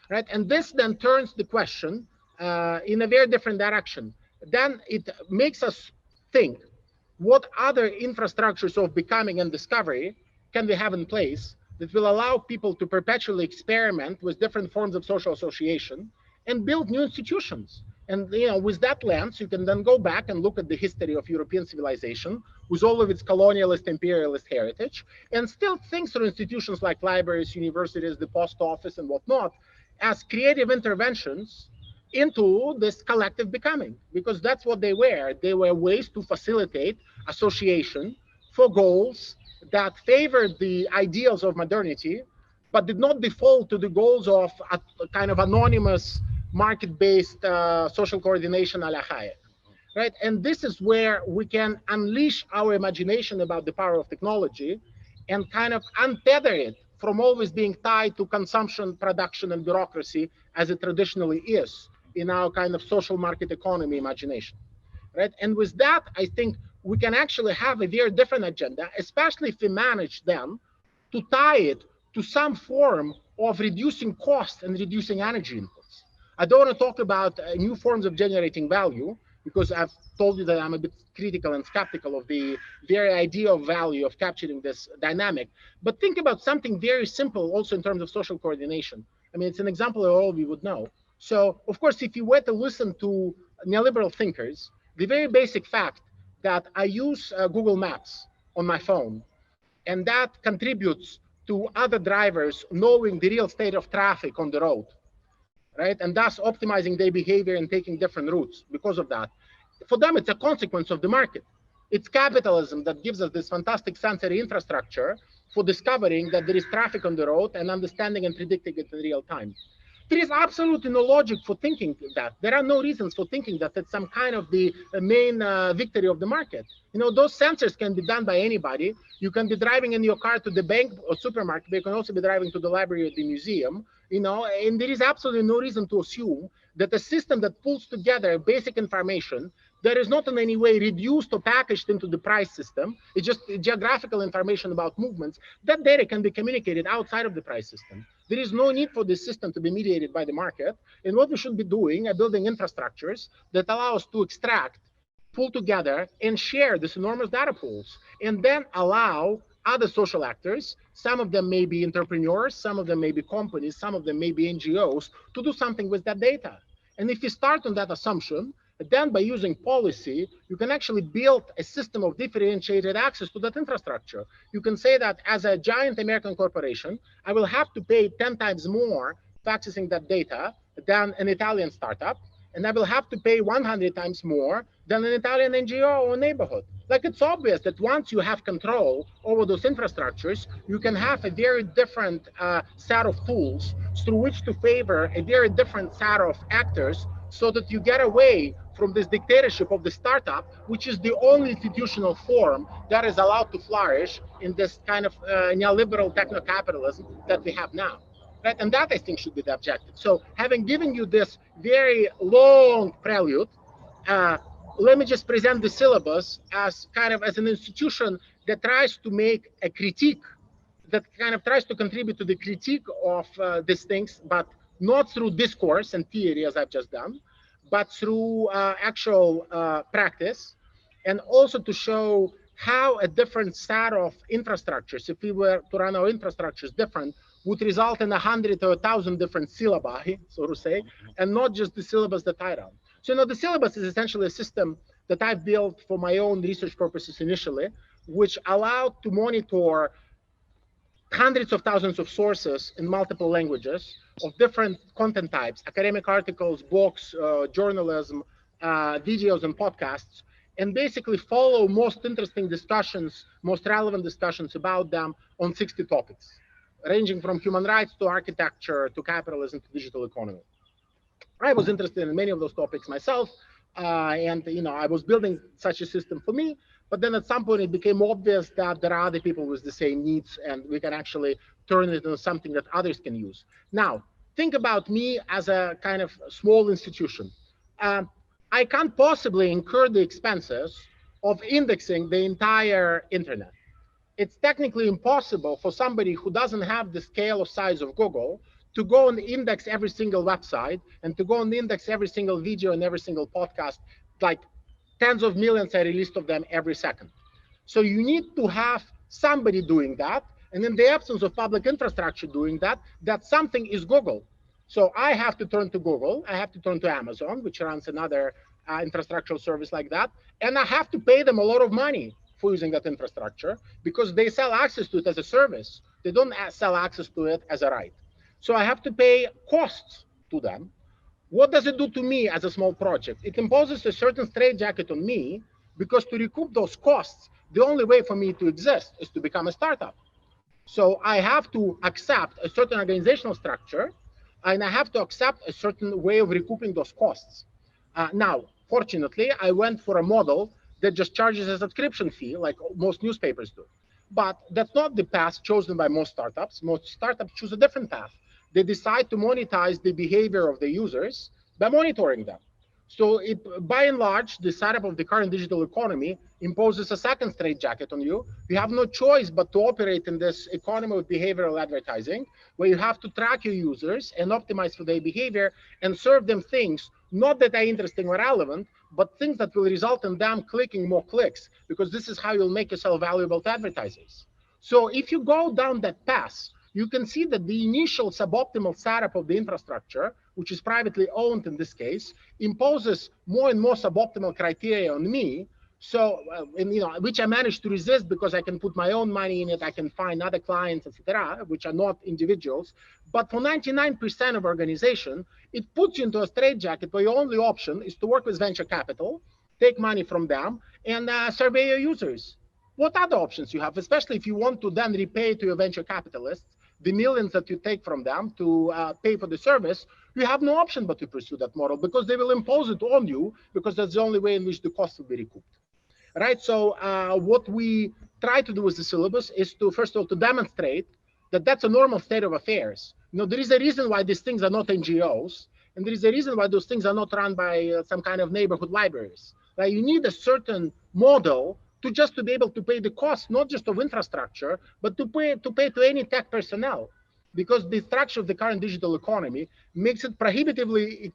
right? And this then turns the question in a very different direction. Then it makes us think, what other infrastructures of becoming and discovery can we have in place that will allow people to perpetually experiment with different forms of social association and build new institutions? And with that lens, you can then go back and look at the history of European civilization with all of its colonialist, imperialist heritage, and still think through institutions like libraries, universities, the post office, and whatnot, as creative interventions into this collective becoming, because that's what they were. They were ways to facilitate association for goals that favored the ideals of modernity, but did not default to the goals of a kind of anonymous market-based social coordination a la Hayek, right? And this is where we can unleash our imagination about the power of technology and kind of untether it from always being tied to consumption, production, and bureaucracy as it traditionally is in our kind of social market economy imagination, right? And with that, I think we can actually have a very different agenda, especially if we manage then to tie it to some form of reducing cost and reducing energy inputs. I don't want to talk about new forms of generating value, because I've told you that I'm a bit critical and skeptical of the very idea of value of capturing this dynamic. But think about something very simple also in terms of social coordination. I mean, it's an example that all of you would know. So, of course, if you were to listen to neoliberal thinkers, the very basic fact that I use Google Maps on my phone, and that contributes to other drivers knowing the real state of traffic on the road, right? And thus optimizing their behavior and taking different routes because of that. For them, it's a consequence of the market. It's capitalism that gives us this fantastic sensory infrastructure for discovering that there is traffic on the road and understanding and predicting it in real time. There is absolutely no logic for thinking that. There are no reasons for thinking that it's some kind of the main victory of the market. Those sensors can be done by anybody. You can be driving in your car to the bank or supermarket, but you can also be driving to the library or the museum, and there is absolutely no reason to assume that a system that pulls together basic information that is not in any way reduced or packaged into the price system, it's just geographical information about movements, that data can be communicated outside of the price system. There is no need for this system to be mediated by the market. And what we should be doing are building infrastructures that allow us to extract, pull together, and share these enormous data pools, and then allow other social actors, some of them may be entrepreneurs, some of them may be companies, some of them may be NGOs, to do something with that data. And if you start on that assumption, then by using policy, you can actually build a system of differentiated access to that infrastructure. You can say that as a giant American corporation, I will have to pay 10 times more for accessing that data than an Italian startup, and I will have to pay 100 times more than an Italian NGO or neighborhood. Like, it's obvious that once you have control over those infrastructures, you can have a very different set of tools through which to favor a very different set of actors, so that you get away from this dictatorship of the startup, which is the only institutional form that is allowed to flourish in this kind of neoliberal techno-capitalism that we have now. Right? And that, I think, should be the objective. So, having given you this very long prelude, let me just present the syllabus as kind of as an institution that tries to make a critique, that kind of tries to contribute to the critique of these things, but not through discourse and theory, as I've just done, but through actual practice, and also to show how a different set of infrastructures, if we were to run our infrastructures different, would result in 100 or 1,000 different syllabi, so to say, and not just the syllabus that I run. So, the syllabus is essentially a system that I built for my own research purposes initially, which allowed to monitor hundreds of thousands of sources in multiple languages of different content types, academic articles, books, journalism, videos, and podcasts, and basically follow most interesting discussions, most relevant discussions about them on 60 topics, ranging from human rights to architecture to capitalism to digital economy. I was interested in many of those topics myself, and I was building such a system for me. But then at some point, it became obvious that there are other people with the same needs, and we can actually turn it into something that others can use. Now, think about me as a kind of small institution. I can't possibly incur the expenses of indexing the entire internet. It's technically impossible for somebody who doesn't have the scale or size of Google to go and index every single website and to go and index every single video and every single podcast, like tens of millions are released of them every second. So you need to have somebody doing that. And in the absence of public infrastructure doing that, that something is Google. So I have to turn to Google. I have to turn to Amazon, which runs another infrastructural service like that. And I have to pay them a lot of money for using that infrastructure because they sell access to it as a service. They don't sell access to it as a right. So I have to pay costs to them. What does it do to me as a small project? It imposes a certain straitjacket on me because to recoup those costs, the only way for me to exist is to become a startup. So I have to accept a certain organizational structure, and I have to accept a certain way of recouping those costs. Now, fortunately, I went for a model that just charges a subscription fee, like most newspapers do. But that's not the path chosen by most startups. Most startups choose a different path. They decide to monetize the behavior of the users by monitoring them. So by and large, the setup of the current digital economy imposes a second straitjacket on you. You have no choice but to operate in this economy of behavioral advertising, where you have to track your users and optimize for their behavior and serve them things, not that are interesting or relevant, but things that will result in them clicking more clicks, because this is how you'll make yourself valuable to advertisers. So if you go down that path, you can see that the initial suboptimal setup of the infrastructure, which is privately owned in this case, imposes more and more suboptimal criteria on me. So, which I managed to resist because I can put my own money in it, I can find other clients, etc., which are not individuals. But for 99% of organization, it puts you into a straitjacket where your only option is to work with venture capital, take money from them, and survey your users. What other options you have, especially if you want to then repay to your venture capitalists the millions that you take from them to pay for the service? You have no option but to pursue that model because they will impose it on you, because that's the only way in which the cost will be recouped. Right, so what we try to do with the syllabus is to, first of all, to demonstrate that that's a normal state of affairs. There is a reason why these things are not NGOs, and there is a reason why those things are not run by some kind of neighborhood libraries. Right? You need a certain model to be able to pay the cost, not just of infrastructure, but to pay to any tech personnel, because the structure of the current digital economy makes it prohibitively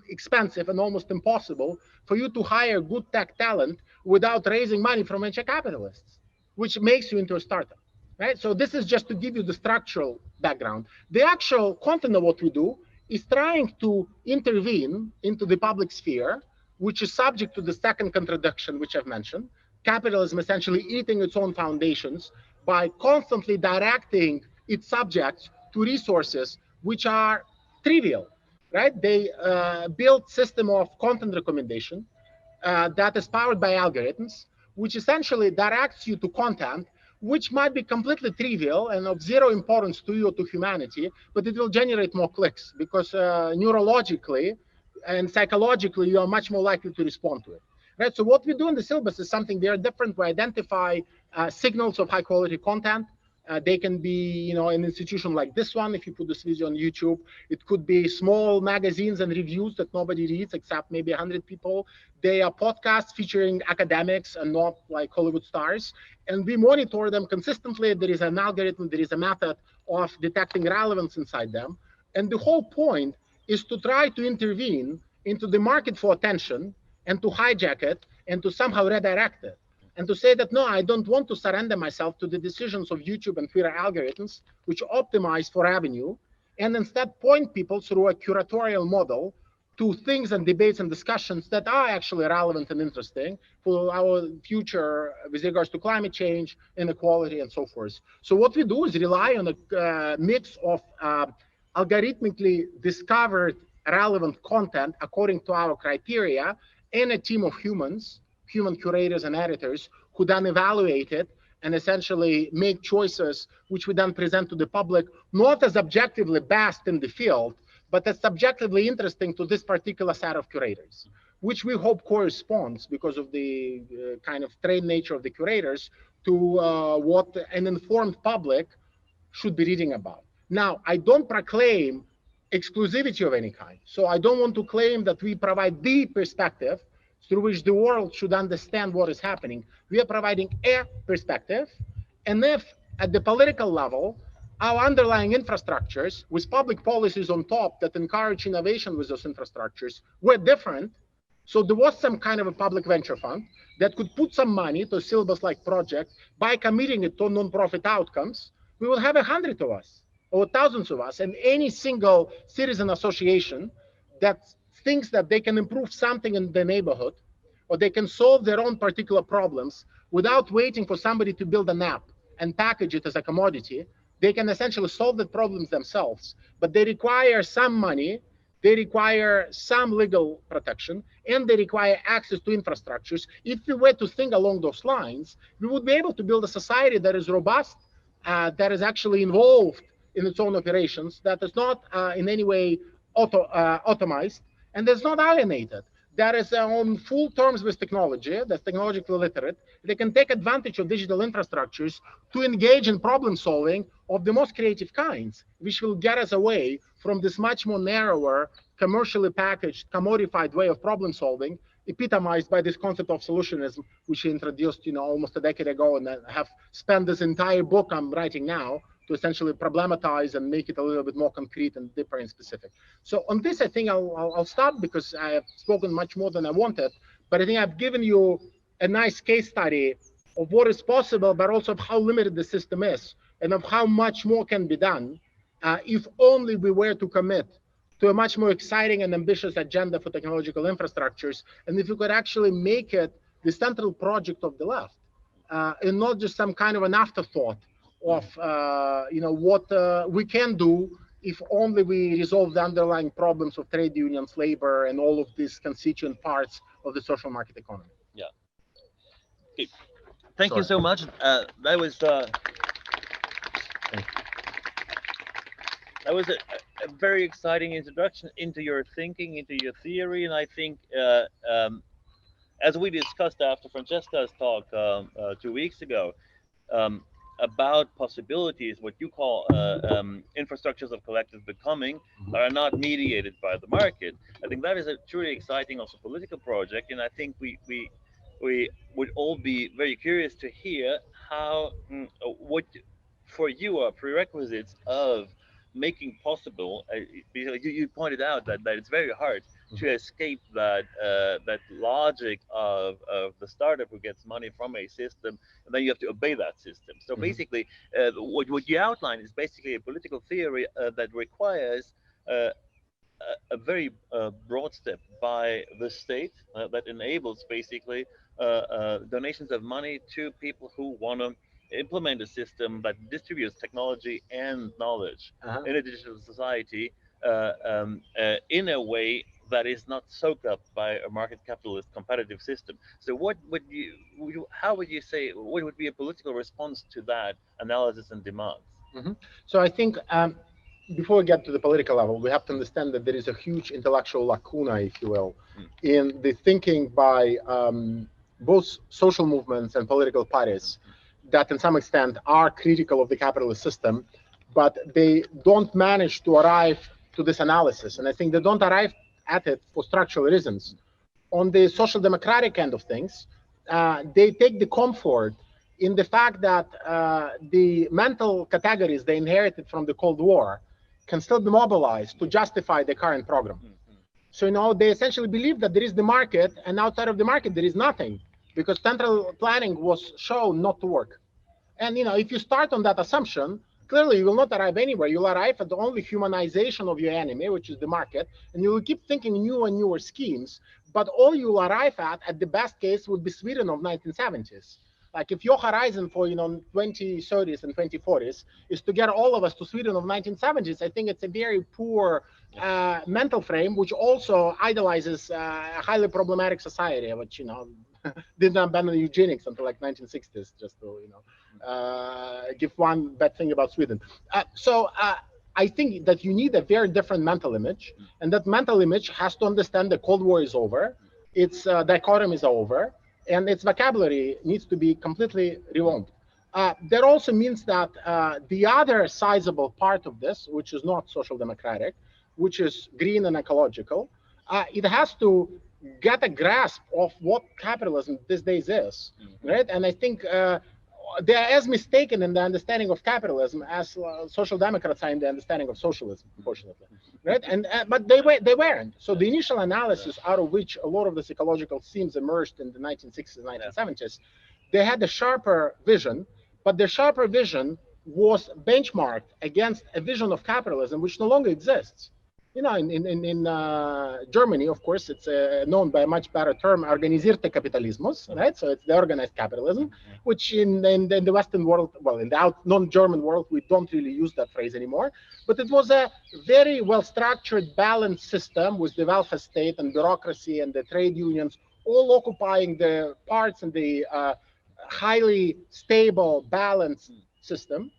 expensive and almost impossible for you to hire good tech talent without raising money from venture capitalists, which makes you into a startup, right? So this is just to give you the structural background. The actual content of what we do is trying to intervene into the public sphere, which is subject to the second contradiction, which I've mentioned. Capitalism essentially eating its own foundations by constantly directing its subjects to resources which are trivial, right? They build system of content recommendation that is powered by algorithms, which essentially directs you to content which might be completely trivial and of zero importance to you or to humanity, but it will generate more clicks because neurologically and psychologically you are much more likely to respond to it. Right, so what we do in the syllabus is something very different. We identify signals of high quality content. They can be, an institution like this one. If you put this video on YouTube, it could be small magazines and reviews that nobody reads except maybe 100 people. They are podcasts featuring academics and not like Hollywood stars. And we monitor them consistently. There is an algorithm, there is a method of detecting relevance inside them. And the whole point is to try to intervene into the market for attention and to hijack it and to somehow redirect it. And to say that, no, I don't want to surrender myself to the decisions of YouTube and Twitter algorithms, which optimize for revenue, and instead point people through a curatorial model to things and debates and discussions that are actually relevant and interesting for our future with regards to climate change, inequality, and so forth. So what we do is rely on a mix of algorithmically discovered relevant content according to our criteria and a team of humans, human curators and editors, who then evaluate it and essentially make choices which we then present to the public, not as objectively best in the field, but as subjectively interesting to this particular set of curators, which we hope corresponds, because of the kind of trained nature of the curators, to what an informed public should be reading about. Now, I don't proclaim exclusivity of any kind. So I don't want to claim that we provide the perspective through which the world should understand what is happening. We are providing a perspective. And if at the political level, our underlying infrastructures with public policies on top that encourage innovation with those infrastructures were different, so there was some kind of a public venture fund that could put some money to a syllabus-like project by committing it to non-profit outcomes, we will have 100 of us or thousands of us, and any single citizen association that thinks that they can improve something in the neighborhood, or they can solve their own particular problems without waiting for somebody to build an app and package it as a commodity. They can essentially solve the problems themselves, but they require some money, they require some legal protection, and they require access to infrastructures. If we were to think along those lines, we would be able to build a society that is robust, that is actually involved in its own operations, that is not in any way automized, and that's not alienated. That is on full terms with technology, that's technologically literate. They can take advantage of digital infrastructures to engage in problem solving of the most creative kinds, which will get us away from this much more narrower, commercially packaged, commodified way of problem solving, epitomized by this concept of solutionism, which he introduced, almost a decade ago, and I have spent this entire book I'm writing now to essentially problematize and make it a little bit more concrete and deeper and specific. So on this, I think I'll stop, because I have spoken much more than I wanted, but I think I've given you a nice case study of what is possible, but also of how limited the system is, and of how much more can be done if only we were to commit to a much more exciting and ambitious agenda for technological infrastructures, and if we could actually make it the central project of the left, and not just some kind of an afterthought of what we can do if only we resolve the underlying problems of trade unions, labor, and all of these constituent parts of the social market economy. Yeah. Okay. Thank you so much. That was a very exciting introduction into your thinking, into your theory, and I think as we discussed after Francesca's talk 2 weeks ago, about possibilities, what you call infrastructures of collective becoming, that are not mediated by the market. I think that is a truly exciting also political project, and I think we would all be very curious to hear how what for you are prerequisites of making possible. You pointed out that it's very hard to escape that logic of the startup who gets money from a system, and then you have to obey that system. So basically, what you outline is basically a political theory that requires a very broad step by the state that enables basically donations of money to people who want to implement a system that distributes technology and knowledge in a digital society in a way that is not soaked up by a market capitalist competitive system. So how would you say, what would be a political response to that analysis and demands? So I think before we get to the political level, we have to understand that there is a huge intellectual lacuna, if you will, in the thinking by both social movements and political parties that in some extent are critical of the capitalist system, but they don't manage to arrive to this analysis. And I think they don't arrive at it for structural reasons. On the social democratic end of things, they take the comfort in the fact that the mental categories they inherited from the Cold War can still be mobilized to justify the current program. So they essentially believe that there is the market, and outside of the market there is nothing, because central planning was shown not to work. And if you start on that assumption, clearly you will not arrive anywhere. You'll arrive at the only humanization of your enemy, which is the market, and you will keep thinking new and newer schemes. But all you'll arrive at the best case, would be Sweden of 1970s. Like if your horizon for 2030s and 2040s is to get all of us to Sweden of 1970s, I think it's a very poor mental frame, which also idolizes a highly problematic society, which didn't abandon eugenics until like 1960s, just to give one bad thing about Sweden. So I think that you need a very different mental image, and that mental image has to understand the Cold War is over, its dichotomies are over, and its vocabulary needs to be completely revamped. That also means that the other sizable part of this, which is not social democratic, which is green and ecological, it has to get a grasp of what capitalism these days is, right? And I think they are as mistaken in the understanding of capitalism as social democrats are in the understanding of socialism, unfortunately, right? And but they weren't. So the initial analysis, out of which a lot of the ecological themes emerged in the 1960s, 1970s, they had a sharper vision, but the sharper vision was benchmarked against a vision of capitalism which no longer exists. In Germany, of course, it's known by a much better term, organisierte Kapitalismus, right? So it's the organized capitalism, which in the Western world, well, in the non-German world, we don't really use that phrase anymore. But it was a very well-structured, balanced system with the welfare state and bureaucracy and the trade unions all occupying the parts in the highly stable, balanced system.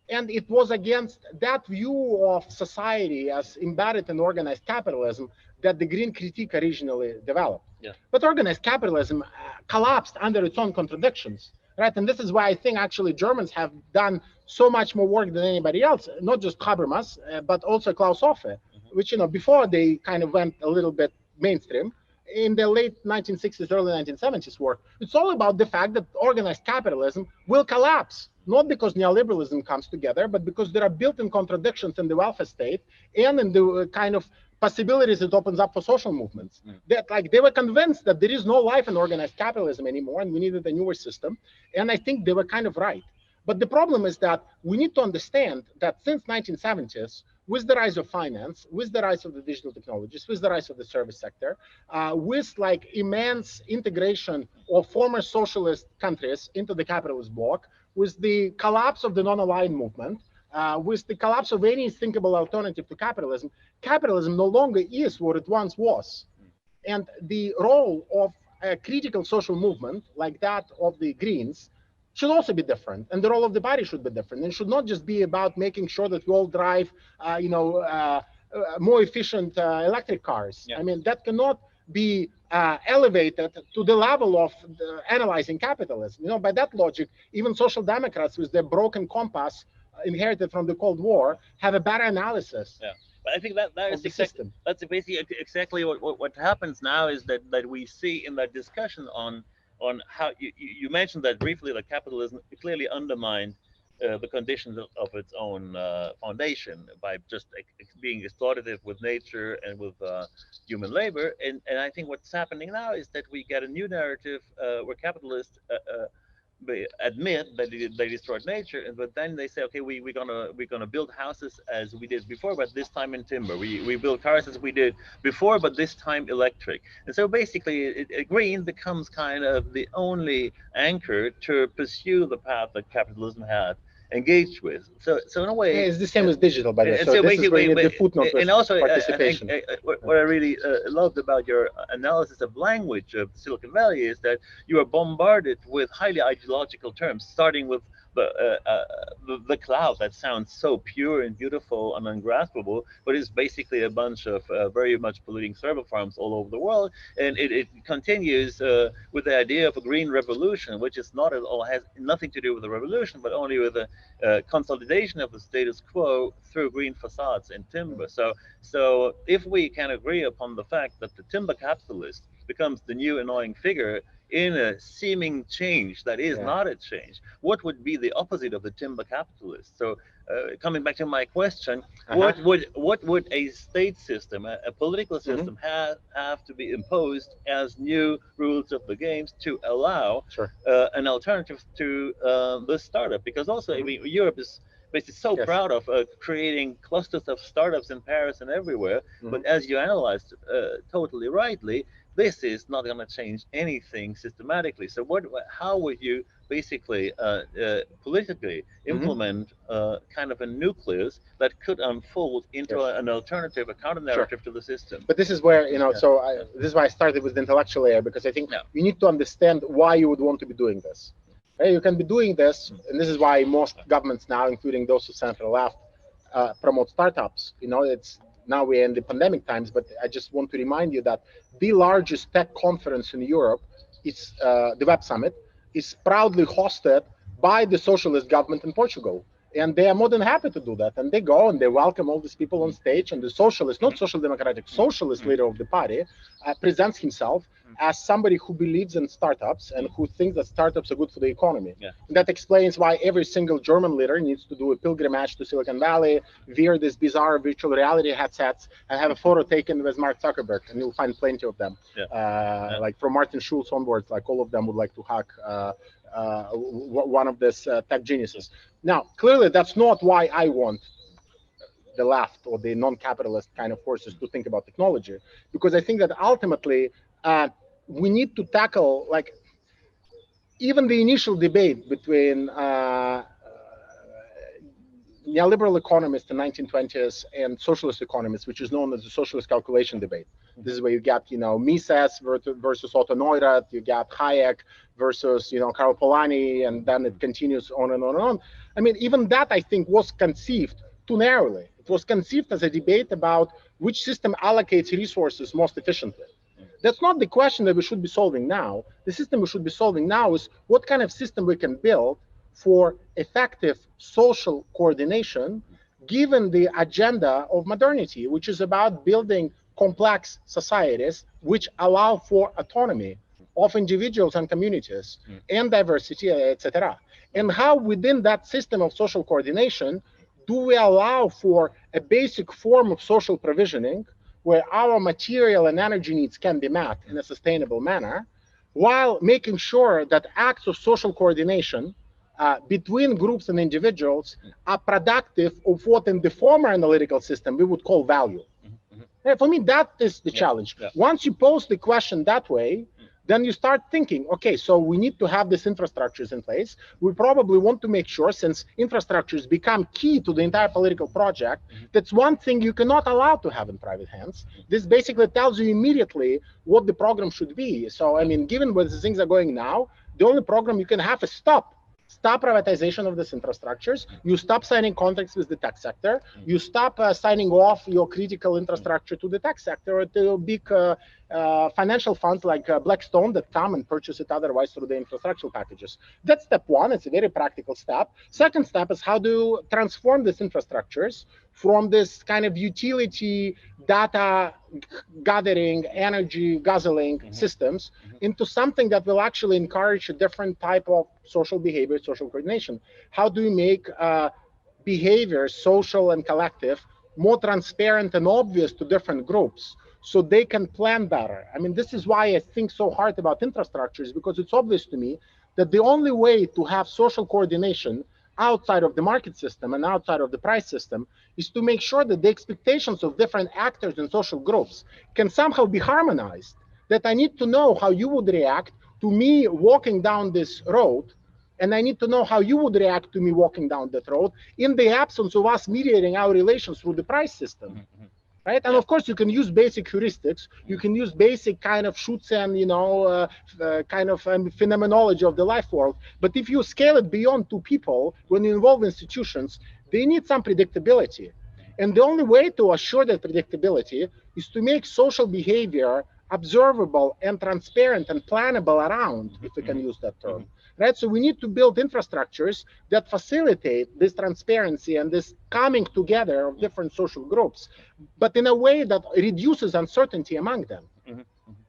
And it was against that view of society as embedded in organized capitalism that the green critique originally developed. Yeah. But organized capitalism collapsed under its own contradictions, right? And this is why I think actually Germans have done so much more work than anybody else, not just Habermas, but also Klaus Hofe, which, before they kind of went a little bit mainstream, in the late 1960s, early 1970s work, it's all about the fact that organized capitalism will collapse, not because neoliberalism comes together, but because there are built-in contradictions in the welfare state and in the kind of possibilities it opens up for social movements. That they were convinced that there is no life in organized capitalism anymore, and we needed a newer system. And I think they were kind of right. But the problem is that we need to understand that since 1970s, with the rise of finance, with the rise of the digital technologies, with the rise of the service sector, with immense integration of former socialist countries into the capitalist bloc, with the collapse of the non-aligned movement, with the collapse of any thinkable alternative to capitalism, capitalism no longer is what it once was. And the role of a critical social movement like that of the Greens should also be different, and the role of the party should be different. And it should not just be about making sure that we all drive, more efficient electric cars. Yeah. I mean, that cannot be elevated to the level of analyzing capitalism. By that logic, even social democrats with their broken compass inherited from the Cold War have a better analysis. Yeah. But I think that is that's basically exactly what happens now, is that we see in that discussion on how you mentioned that briefly, that capitalism clearly undermined the conditions of its own foundation by just being exploitative with nature and with human labor. And I think what's happening now is that we get a new narrative where capitalists admit that they destroyed nature, but then they say, okay, we're gonna build houses as we did before, but this time in timber. We build cars as we did before, but this time electric. And so basically, green becomes kind of the only anchor to pursue the path that capitalism had engaged with. So in a way, it's the same as digital, by the way. So this is where you need the footnote and also participation. What I really loved about your analysis of language of Silicon Valley is that you are bombarded with highly ideological terms, starting with the cloud that sounds so pure and beautiful and ungraspable, but it's basically a bunch of very much polluting server farms all over the world. And it continues with the idea of a green revolution, which is not at all, has nothing to do with the revolution, but only with the consolidation of the status quo through green facades and timber. So if we can agree upon the fact that the timber capitalist becomes the new annoying figure in a seeming change that is not a change, what would be the opposite of the timber capitalist? So coming back to my question, what would a state system, a political system have to be imposed as new rules of the games to allow an alternative to the startup? Because also, I mean, Europe basically so Yes. proud of creating clusters of startups in Paris and everywhere. Mhm. But as you analyzed totally rightly, this is not going to change anything systematically. So how would you basically politically implement kind of a nucleus that could unfold into Yes. an alternative, a counter narrative to the system? But this is where, Yeah. this is why I started with the intellectual layer, because I think Yeah. you need to understand why you would want to be doing this. Right? You can be doing this, and this is why most governments now, including those who center left, promote startups. It's now we're in the pandemic times, but I just want to remind you that the largest tech conference in Europe is the Web Summit, is proudly hosted by the socialist government in Portugal. And they are more than happy to do that. And they go and they welcome all these people on stage. And the socialist, not social democratic, socialist leader of the party presents himself as somebody who believes in startups and who thinks that startups are good for the economy. Yeah. And that explains why every single German leader needs to do a pilgrimage to Silicon Valley, wear these bizarre virtual reality headsets, and have a photo taken with Mark Zuckerberg. And you'll find plenty of them. Yeah. Like from Martin Schulz onwards, like all of them would like to hack one of these tech geniuses. Now, clearly, that's not why I want the left or the non-capitalist kind of forces to think about technology, because I think that ultimately we need to tackle, like, even the initial debate between neoliberal economists in the 1920s and socialist economists, which is known as the socialist calculation debate. This is where you get, Mises versus Otto Neurath, you get Hayek versus, Karl Polanyi, and then it continues on and on and on. I mean, even that, I think, was conceived too narrowly. It was conceived as a debate about which system allocates resources most efficiently. That's not the question that we should be solving now. The system we should be solving now is what kind of system we can build for effective social coordination, given the agenda of modernity, which is about building complex societies which allow for autonomy of individuals and communities and diversity, etc. And how within that system of social coordination do we allow for a basic form of social provisioning where our material and energy needs can be met in a sustainable manner, while making sure that acts of social coordination between groups and individuals are productive of what in the former analytical system we would call value. For me, that is the challenge. Once you pose the question that way, then you start thinking, okay, so we need to have these infrastructures in place. We probably want to make sure, since infrastructures become key to the entire political project, that's one thing you cannot allow to have in private hands. This basically tells you immediately what the program should be. So, I mean, given where the things are going now, the only program you can have is stop privatization of these infrastructures. You stop signing contracts with the tech sector. You stop signing off your critical infrastructure to the tech sector or to big financial funds like Blackstone that come and purchase it otherwise through the infrastructural packages. That's step one. It's a very practical step. Second step is how to transform these infrastructures from this kind of utility data gathering, energy guzzling systems into something that will actually encourage a different type of social behavior, social coordination. How do we make behavior, social and collective, more transparent and obvious to different groups so they can plan better? I mean, this is why I think so hard about infrastructures, because it's obvious to me that the only way to have social coordination outside of the market system and outside of the price system is to make sure that the expectations of different actors and social groups can somehow be harmonized. That I need to know how you would react to me walking down this road, and I need to know how you would react to me walking down that road in the absence of us mediating our relations through the price system. Right? And of course, you can use basic heuristics. You can use basic kind of Schutzian, kind of phenomenology of the life world. But if you scale it beyond two people, when you involve institutions, they need some predictability. And the only way to assure that predictability is to make social behavior observable and transparent and plannable around, if we can use that term. Right? So we need to build infrastructures that facilitate this transparency and this coming together of different social groups, but in a way that reduces uncertainty among them.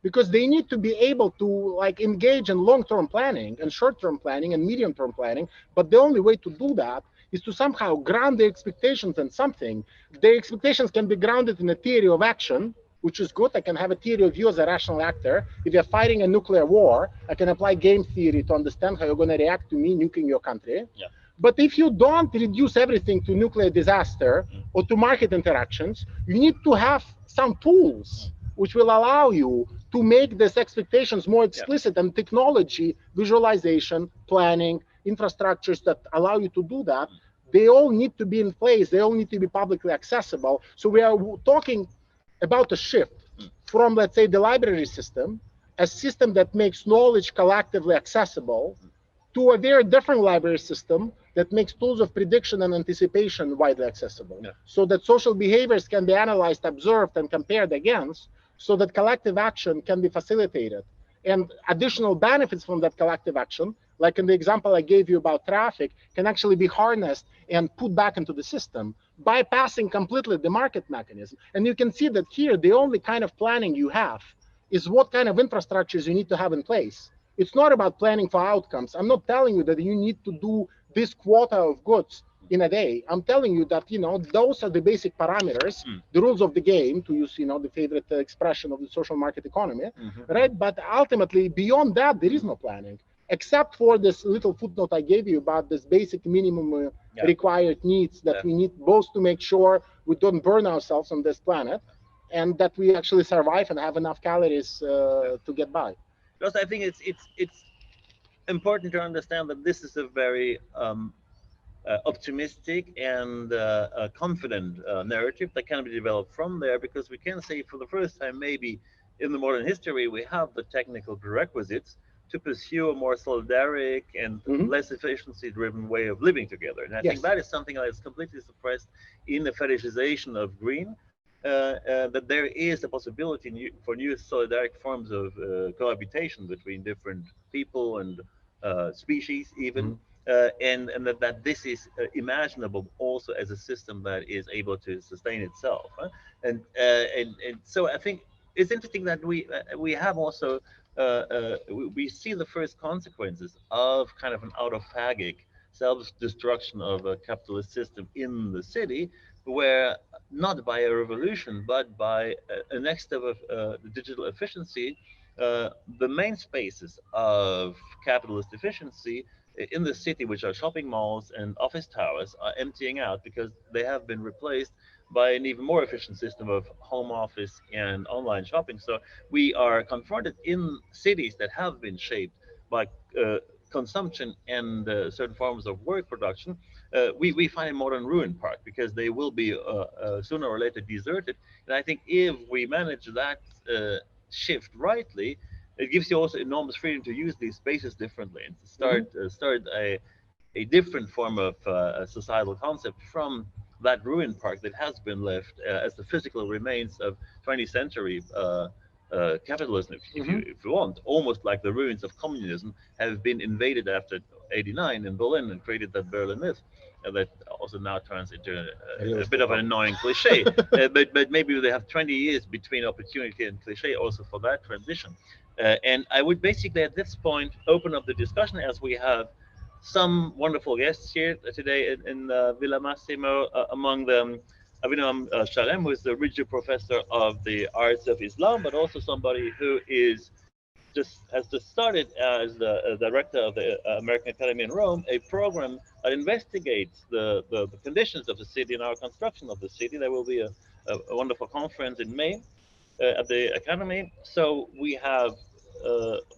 Because they need to be able to engage in long-term planning and short-term planning and medium-term planning, but the only way to do that is to somehow ground their expectations in something. Their expectations can be grounded in a theory of action, which is good. I can have a theory of you as a rational actor. If you're fighting a nuclear war, I can apply game theory to understand how you're going to react to me nuking your country. But if you don't reduce everything to nuclear disaster or to market interactions, you need to have some tools which will allow you to make these expectations more explicit. And technology, visualization, planning, infrastructures that allow you to do that, they all need to be in place. They all need to be publicly accessible. So we are talking about a shift from, let's say, the library system, a system that makes knowledge collectively accessible, to a very different library system that makes tools of prediction and anticipation widely accessible, so that social behaviors can be analyzed, observed, and compared against, so that collective action can be facilitated. And additional benefits from that collective action, like in the example I gave you about traffic, can actually be harnessed and put back into the system, bypassing completely the market mechanism. And you can see that here, the only kind of planning you have is what kind of infrastructures you need to have in place. It's not about planning for outcomes. I'm not telling you that you need to do this quota of goods in a day. I'm telling you that, those are the basic parameters, the rules of the game, to use, the favorite expression of the social market economy, right? But ultimately, beyond that, there is no planning, except for this little footnote I gave you about this basic minimum required needs that we need both to make sure we don't burn ourselves on this planet, and that we actually survive and have enough calories to get by. Because I think it's important to understand that this is a very optimistic and confident narrative that can be developed from there, because we can say for the first time maybe in the modern history we have the technical prerequisites to pursue a more solidaric and less efficiency driven way of living together. And I think that is something that is completely suppressed in the fetishization of green. That there is a possibility for new solidaric forms of cohabitation between different people and species even, and that this is imaginable also as a system that is able to sustain itself. And so I think it's interesting that we have also we see the first consequences of kind of an autophagic self-destruction of a capitalist system in the city, where not by a revolution, but by a next step of digital efficiency, the main spaces of capitalist efficiency in the city, which are shopping malls and office towers, are emptying out because they have been replaced by an even more efficient system of home office and online shopping. So we are confronted in cities that have been shaped by consumption and certain forms of work production. We find a modern ruin park because they will be sooner or later deserted. And I think if we manage that shift rightly, it gives you also enormous freedom to use these spaces differently and to start a different form of societal concept from that ruin park that has been left as the physical remains of 20th century capitalism, if you want, almost like the ruins of communism have been invaded after 89 in Berlin and created that Berlin myth. That also now turns into a bit of an annoying cliche, but maybe they have 20 years between opportunity and cliche also for that transition. And I would basically at this point open up the discussion, as we have some wonderful guests here today in Villa Massimo, among them Avinam Shalem, who is the Ridge Professor of the Arts of Islam, but also somebody who is has just started as the director of the American Academy in Rome, a program that investigates the conditions of the city and our construction of the city. There will be a wonderful conference in May at the Academy. So we have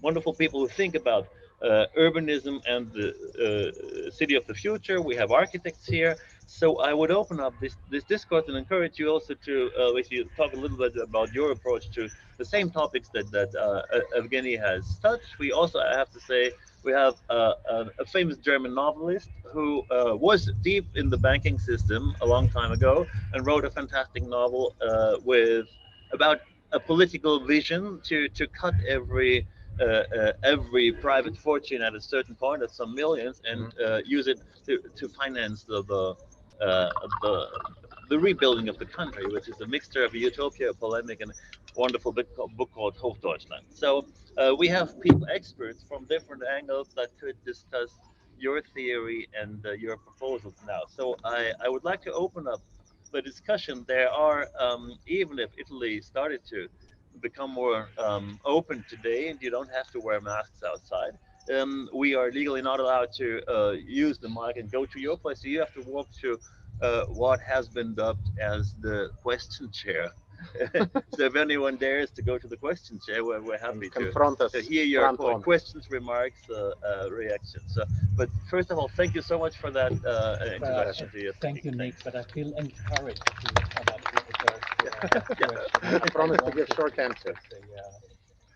wonderful people who think about urbanism and the city of the future. We have architects here. So I would open up this discourse and encourage you also to if you talk a little bit about your approach to the same topics that Evgeny has touched. We also, I have to say, we have a famous German novelist who was deep in the banking system a long time ago and wrote a fantastic novel with about a political vision to cut every private fortune at a certain point at some millions and use it to finance uh, the the rebuilding of the country, which is a mixture of a utopia, a polemic, and a wonderful book called Hochdeutschland. So we have people, experts from different angles that could discuss your theory and your proposals now. So I would like to open up the discussion. There are, even if Italy started to become more open today, and you don't have to wear masks outside. we are legally not allowed to use the mic and go to your place. So you have to walk to what has been dubbed as the question chair. So if anyone dares to go to the question chair, we're happy confront us to hear your front on. questions, remarks, reactions. So, but first of all, thank you so much for that introduction to your Thank you, thinking. Nick, but I feel encouraged to come up with the first question. I promise to give short answers.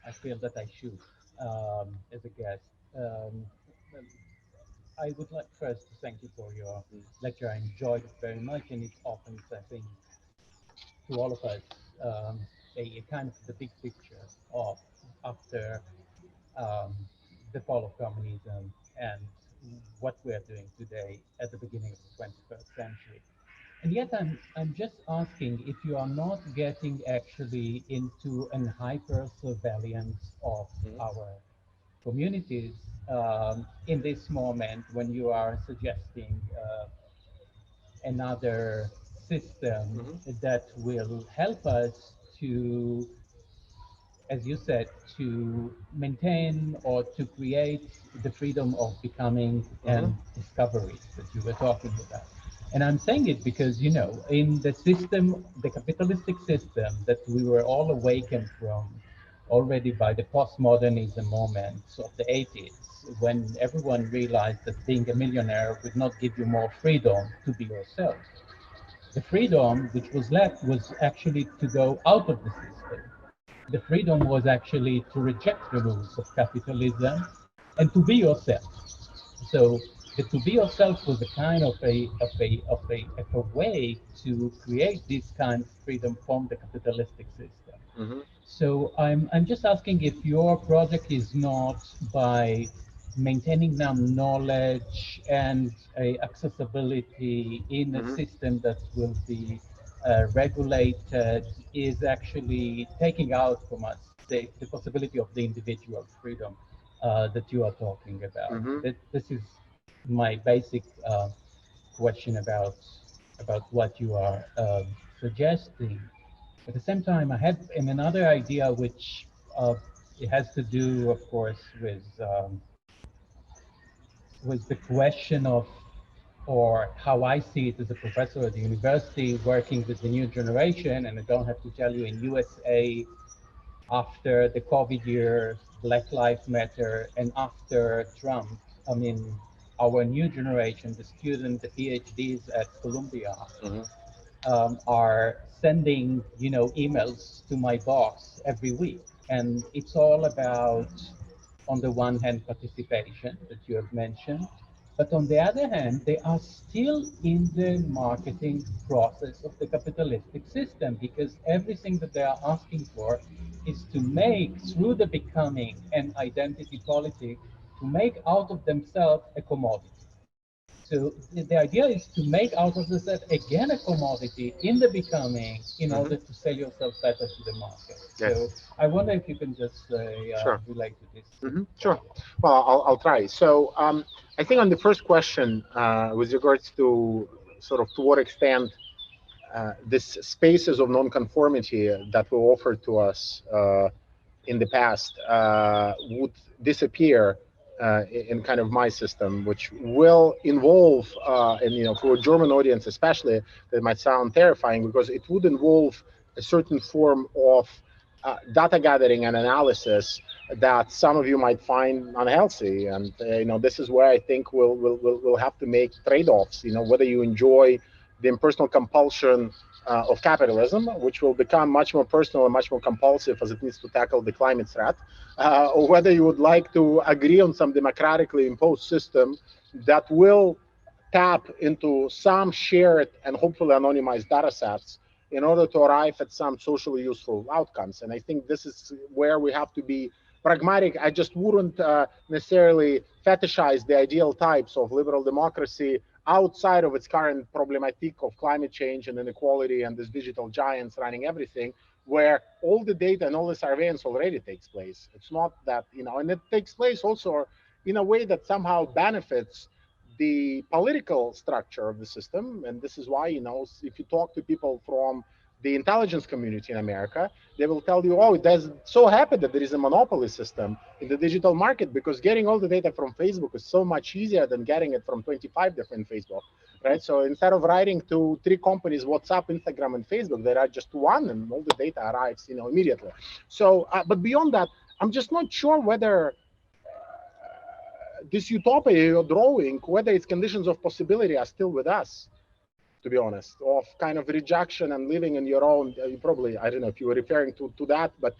I feel that I should, as a guest. Well, I would like first to thank you for your lecture. I enjoyed it very much, and it opens, I think, to all of us a kind of the big picture of after um, the fall of communism and what we are doing today at the beginning of the 21st century. And yet I'm just asking if you are not getting actually into an hyper surveillance of our communities in this moment when you are suggesting another system that will help us to, as you said, to maintain or to create the freedom of becoming and discovery that you were talking about. And I'm saying it because, you know, in the system, the capitalistic system that we were all awakened from already by the postmodernism moments of the 80s, when everyone realized that being a millionaire would not give you more freedom to be yourself. The freedom which was left was actually to go out of the system. The freedom was actually to reject the rules of capitalism and to be yourself. So the to be yourself was a kind of a way to create this kind of freedom from the capitalistic system. So I'm just asking if your project is not by maintaining now knowledge and accessibility in a system that will be regulated is actually taking out from us the possibility of the individual freedom that you are talking about. This is my basic question about what you are suggesting. At the same time, I have another idea which it has to do, of course, with the question of, or how I see it as a professor at the university working with the new generation. And I don't have to tell you, in USA, after the COVID year, Black Lives Matter, and after Trump, I mean, our new generation, the students, the PhDs at Columbia, are sending, you know, emails to my boss every week. And it's all about, on the one hand, participation that you have mentioned, but on the other hand, they are still in the marketing process of the capitalistic system, because everything that they are asking for is to make, through the becoming and identity politics, to make out of themselves a commodity. So the idea is to make out of yourself again a commodity in the becoming in order to sell yourself better to the market. Yes. So I wonder if you can just Sure. relate to this. Sure. Well, I'll try. So I think on the first question, with regards to sort of to what extent this spaces of nonconformity that were offered to us in the past would disappear in kind of my system, which will involve, and you know, for a German audience especially, that might sound terrifying because it would involve a certain form of data gathering and analysis that some of you might find unhealthy, and you know, this is where I think we'll have to make trade-offs. You know, whether you enjoy the impersonal compulsion of capitalism, which will become much more personal and much more compulsive as it needs to tackle the climate threat, or whether you would like to agree on some democratically imposed system that will tap into some shared and hopefully anonymized data sets in order to arrive at some socially useful outcomes. And I think this is where we have to be pragmatic. I just wouldn't necessarily fetishize the ideal types of liberal democracy outside of its current problematic of climate change and inequality and these digital giants running everything, where all the data and all the surveillance already takes place. It's not that, you know, and it takes place also in a way that somehow benefits the political structure of the system. And this is why, you know, if you talk to people from the intelligence community in America, they will tell you, oh, they're so happy that there is a monopoly system in the digital market because getting all the data from Facebook is so much easier than getting it from 25 different Facebook, right? So instead of writing to 3 companies, WhatsApp, Instagram, and Facebook, there are just one, and all the data arrives, immediately. So, but beyond that, I'm just not sure whether this utopia you're drawing, whether its conditions of possibility are still with us, to be honest, of kind of rejection and living in your own, you probably, I don't know if you were referring to that, but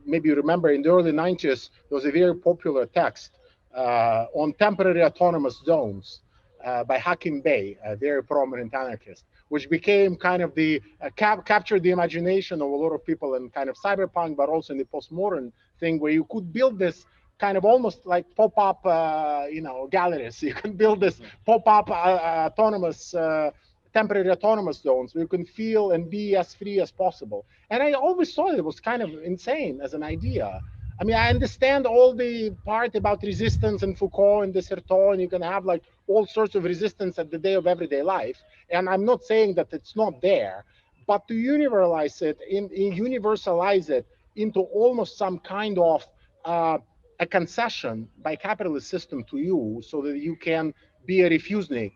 maybe you remember in the early 90s, there was a very popular text on temporary autonomous zones by Hakim Bey, a very prominent anarchist, which became kind of the, captured the imagination of a lot of people in kind of cyberpunk, but also in the postmodern thing where you could build this kind of almost like pop-up, galleries. You can build this pop-up autonomous temporary autonomous zones where you can feel and be as free as possible. And I always thought it was kind of insane as an idea. I mean, I understand all the part about resistance and Foucault and Dessertont, and you can have like all sorts of resistance at the day of everyday life. And I'm not saying that it's not there, but to universalize it into almost some kind of a concession by capitalist system to you so that you can be a refusenik.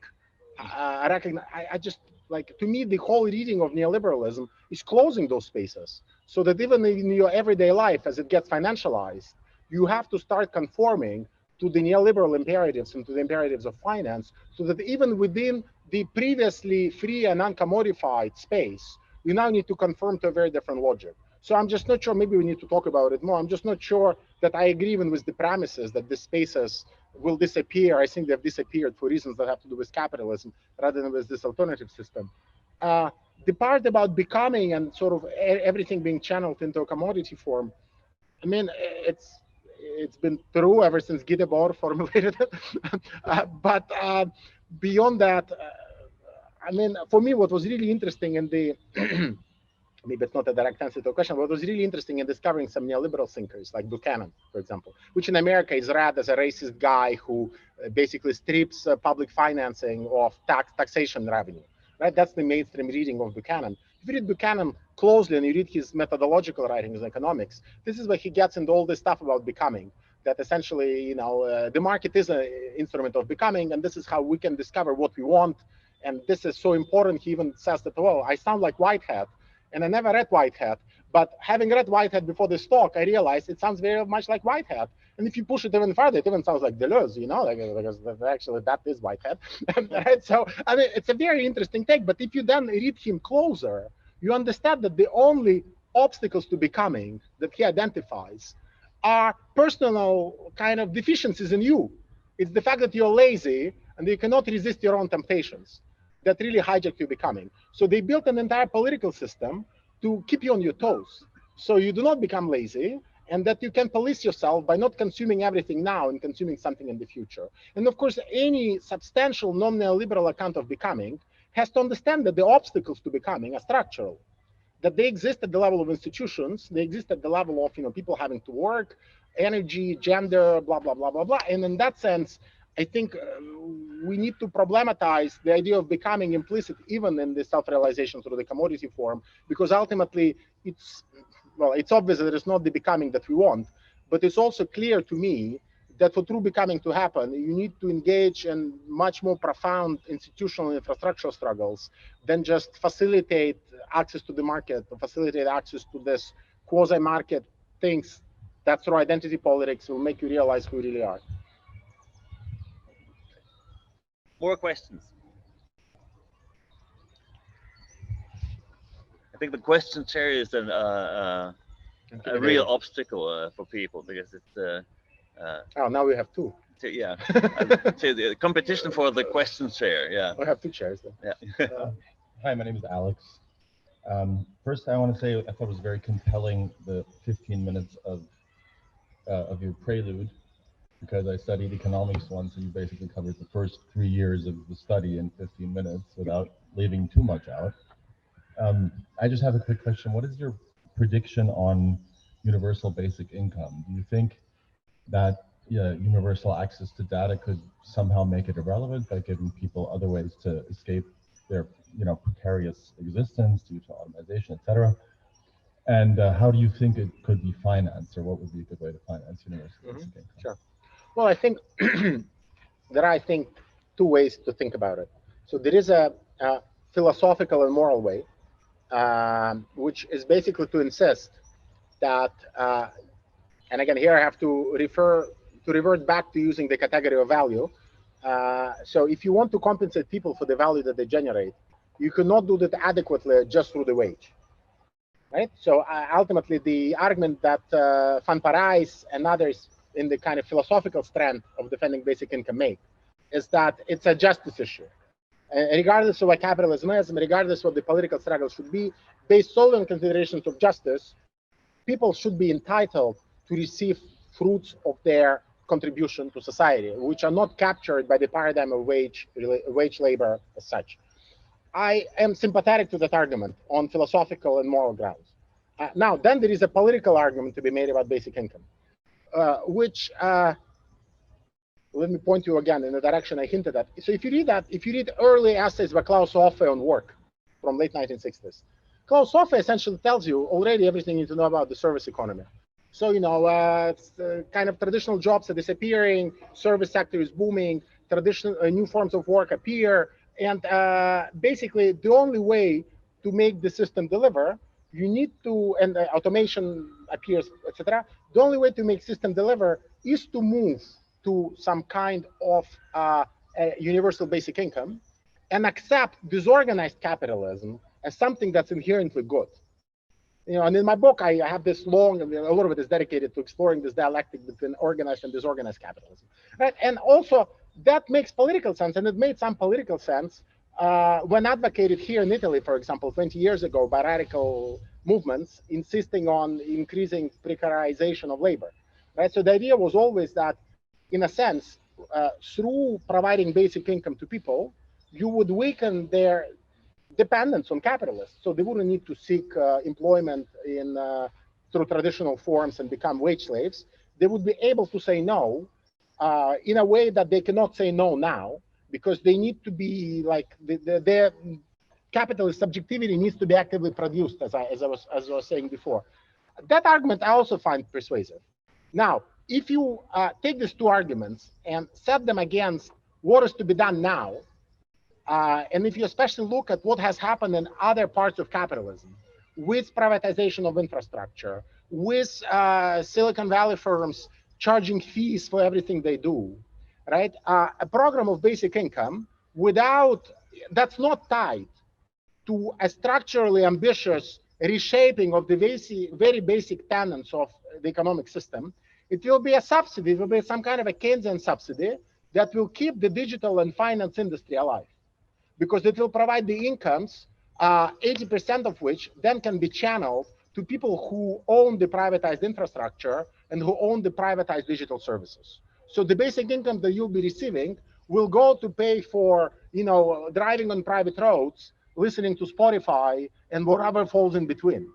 I just, like, to me, the whole reading of neoliberalism is closing those spaces so that even in your everyday life, as it gets financialized, you have to start conforming to the neoliberal imperatives and to the imperatives of finance, so that even within the previously free and uncommodified space, you now need to conform to a very different logic. So I'm just not sure, maybe we need to talk about it more. I'm just not sure that I agree even with the premises that the spaces will disappear. I think they've disappeared for reasons that have to do with capitalism rather than with this alternative system. The part about becoming and sort of everything being channeled into a commodity form, I mean, it's been true ever since Guy Debord formulated it. But beyond that, I mean, for me, what was really interesting in the maybe it's not a direct answer to the question, but what was really interesting in discovering some neoliberal thinkers like Buchanan, for example, which in America is read as a racist guy who basically strips public financing of taxation revenue, right? That's the mainstream reading of Buchanan. If you read Buchanan closely and you read his methodological writings in economics, this is where he gets into all this stuff about becoming, that essentially, the market is an instrument of becoming, and this is how we can discover what we want. And this is so important. He even says that, well, I sound like Whitehead, and I never read Whitehead, but having read Whitehead before this talk, I realized it sounds very much like Whitehead. And if you push it even further, it even sounds like Deleuze, because actually that is Whitehead. Right? So, I mean, it's a very interesting take, but if you then read him closer, you understand that the only obstacles to becoming that he identifies are personal kind of deficiencies in you. It's the fact that you're lazy and you cannot resist your own temptations that really hijack your becoming. So they built an entire political system to keep you on your toes, so you do not become lazy, and that you can police yourself by not consuming everything now and consuming something in the future. And of course, any substantial non-neoliberal account of becoming has to understand that the obstacles to becoming are structural, that they exist at the level of institutions, they exist at the level of people having to work, energy, gender, blah, blah, blah, blah, blah. And in that sense, I think we need to problematize the idea of becoming implicit even in the self-realization through the commodity form, because ultimately it's obvious that it's not the becoming that we want, but it's also clear to me that for true becoming to happen, you need to engage in much more profound institutional infrastructural struggles than just facilitate access to the market or facilitate access to this quasi-market things that through identity politics will make you realize who you really are. More questions? I think the question chair is a real obstacle for people, because it's oh, now we have two. Yeah, the competition for the question chair. Yeah, we have two chairs then. Yeah. Hi, my name is Alex. First, I want to say I thought it was very compelling, the 15 minutes of your prelude, because I studied economics once, and you basically covered the first 3 years of the study in 15 minutes without leaving too much out. I just have a quick question. What is your prediction on universal basic income? Do you think that universal access to data could somehow make it irrelevant by giving people other ways to escape their precarious existence due to automation, etc. And how do you think it could be financed, or what would be a good way to finance universal basic income? Sure. Well, I think there are, two ways to think about it. So there is a philosophical and moral way, which is basically to insist that, and again, here I have to revert back to using the category of value. So if you want to compensate people for the value that they generate, you cannot do that adequately just through the wage. Right? So ultimately, the argument that Van Parijs and others in the kind of philosophical strand of defending basic income make is that it's a justice issue. Regardless of what capitalism is, and regardless of what the political struggle should be, based solely on considerations of justice, people should be entitled to receive fruits of their contribution to society, which are not captured by the paradigm of wage labor as such. I am sympathetic to that argument on philosophical and moral grounds. Now, then there is a political argument to be made about basic income, which, let me point you again in the direction I hinted at. So if you read early essays by Klaus Hofe on work from late 1960s, Klaus Hofe essentially tells you already everything you need to know about the service economy. So, it's kind of traditional jobs are disappearing, service sector is booming, traditional new forms of work appear, and basically, the only way to make the system deliver, you need to, and automation appears, etc. The only way to make system deliver is to move to some kind of a universal basic income and accept disorganized capitalism as something that's inherently good. And in my book, I have this long, and a lot of it is dedicated to exploring this dialectic between organized and disorganized capitalism, right? And also, that makes political sense, and it made some political sense when advocated here in Italy, for example, 20 years ago by radical movements insisting on increasing precarization of labor, right? So the idea was always that, in a sense, through providing basic income to people, you would weaken their dependence on capitalists, so they wouldn't need to seek employment through traditional forms and become wage slaves. They would be able to say no in a way that they cannot say no now, because they need to be like their capitalist subjectivity needs to be actively produced, as I was saying before. That argument I also find persuasive. Now, if you take these two arguments and set them against what is to be done now, and if you especially look at what has happened in other parts of capitalism, with privatization of infrastructure, with Silicon Valley firms charging fees for everything they do, right? A program of basic income that's not tied to a structurally ambitious reshaping of the very basic tenets of the economic system, it will be a subsidy, it will be some kind of a Keynesian subsidy that will keep the digital and finance industry alive, because it will provide the incomes, 80% of which then can be channeled to people who own the privatized infrastructure and who own the privatized digital services. So the basic income that you'll be receiving will go to pay for, driving on private roads, listening to Spotify, and whatever falls in between,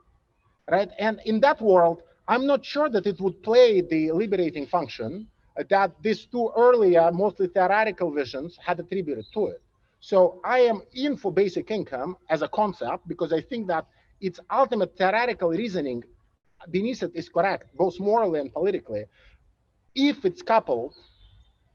right? And in that world, I'm not sure that it would play the liberating function that these two earlier, mostly theoretical visions had attributed to it. So I am in for basic income as a concept because I think that its ultimate theoretical reasoning beneath it is correct, both morally and politically, if it's coupled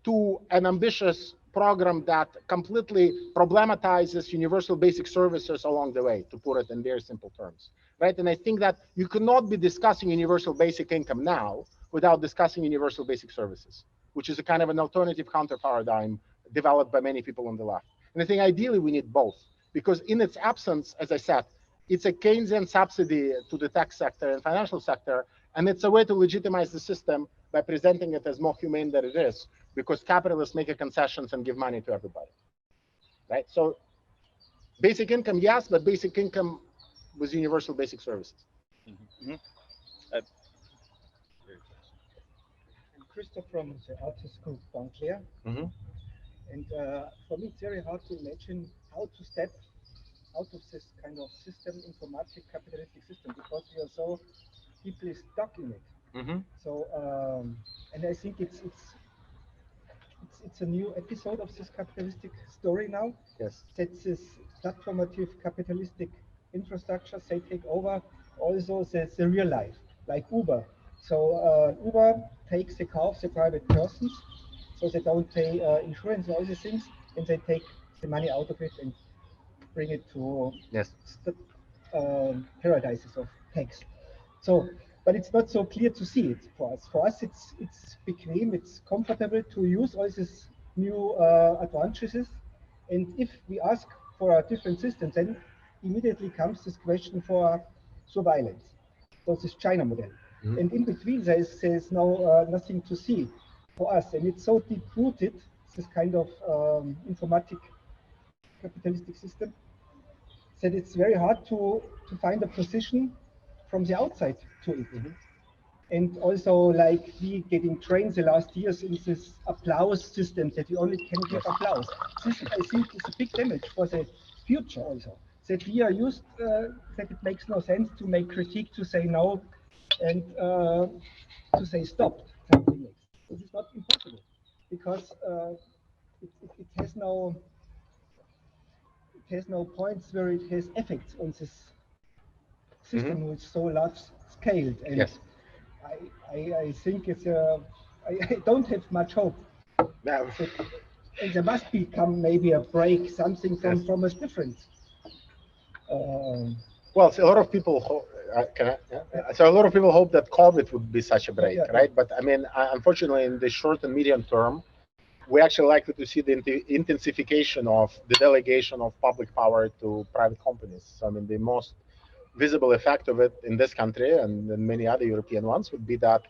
to an ambitious program that completely problematizes universal basic services along the way, to put it in very simple terms, right? And I think that you cannot be discussing universal basic income now without discussing universal basic services, which is a kind of an alternative counter paradigm developed by many people on the left. And I think ideally we need both, because in its absence, as I said, it's a Keynesian subsidy to the tech sector and financial sector, and it's a way to legitimize the system by presenting it as more humane than it is, because capitalists make concessions and give money to everybody, right? So basic income, yes, but basic income with universal basic services. Mm-hmm. I'm Christoph from the Artist Group Unclear. Mm-hmm. And for me, it's very hard to imagine how to step out of this kind of system, informatic capitalistic system, because we are so deeply stuck in it. Mm-hmm. So, and I think it's it's a new episode of this capitalistic story now. Yes. That this platformative capitalistic infrastructure, they take over also the real life, like Uber. So Uber takes the car of the private persons, so they don't pay insurance and all these things, and they take the money out of it and bring it to Yes. paradises of tax. So, but it's not so clear to see it for us. For us, it's became it's comfortable to use all these new advantages, and if we ask for a different system, then immediately comes this question for surveillance. So this China model, and in between there's no nothing to see for us, and it's so deep rooted this kind of informatic capitalistic system that it's very hard to find a position from the outside to it. And also, like we getting trained the last years in this applause system that you only can give applause. This, I think, is a big damage for the future also. That we are used, that it makes no sense to make critique, to say no, and to say stop. This is not impossible because it has no points where it has effects on this system which is so large scaled. And Yes. I think it's I don't have much hope. Yeah. And there must become maybe a break, something from a different. Well, so a lot of people hope. So a lot of people hope that COVID would be such a break, right? But I mean, unfortunately, in the short and medium term, we're actually likely to see the intensification of the delegation of public power to private companies. So, I mean, the most visible effect of it in this country and in many other European ones would be that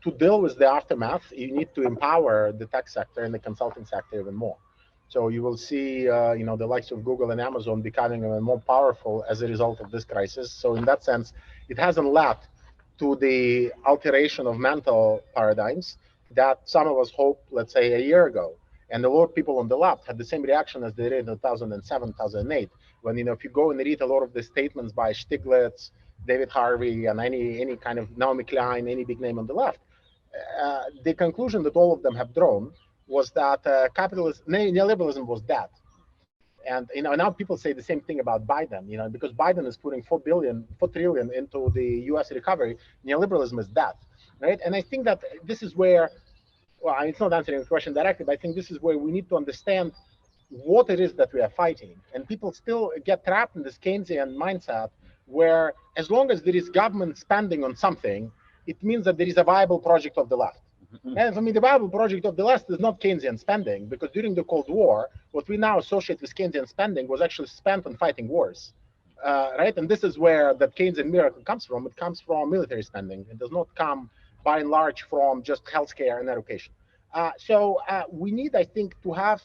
to deal with the aftermath, you need to empower the tech sector and the consulting sector even more. So you will see, the likes of Google and Amazon becoming even more powerful as a result of this crisis. So in that sense, it hasn't led to the alteration of mental paradigms that some of us hoped, let's say, a year ago. And a lot of people on the left had the same reaction as they did in 2007, 2008, when, if you go and read a lot of the statements by Stiglitz, David Harvey, and any kind of Naomi Klein, any big name on the left, the conclusion that all of them have drawn was that neoliberalism was dead. And now people say the same thing about Biden, because Biden is putting $4 trillion into the U.S. recovery, neoliberalism is dead, right? And I think that this is where, well, it's not answering the question directly, but I think this is where we need to understand what it is that we are fighting. And people still get trapped in this Keynesian mindset where as long as there is government spending on something, it means that there is a viable project of the left. And for me, the viable project of the left is not Keynesian spending, because during the Cold War, what we now associate with Keynesian spending was actually spent on fighting wars, right? And this is where that Keynesian miracle comes from. It comes from military spending. It does not come, by and large, from just healthcare and education. So we need, I think, to have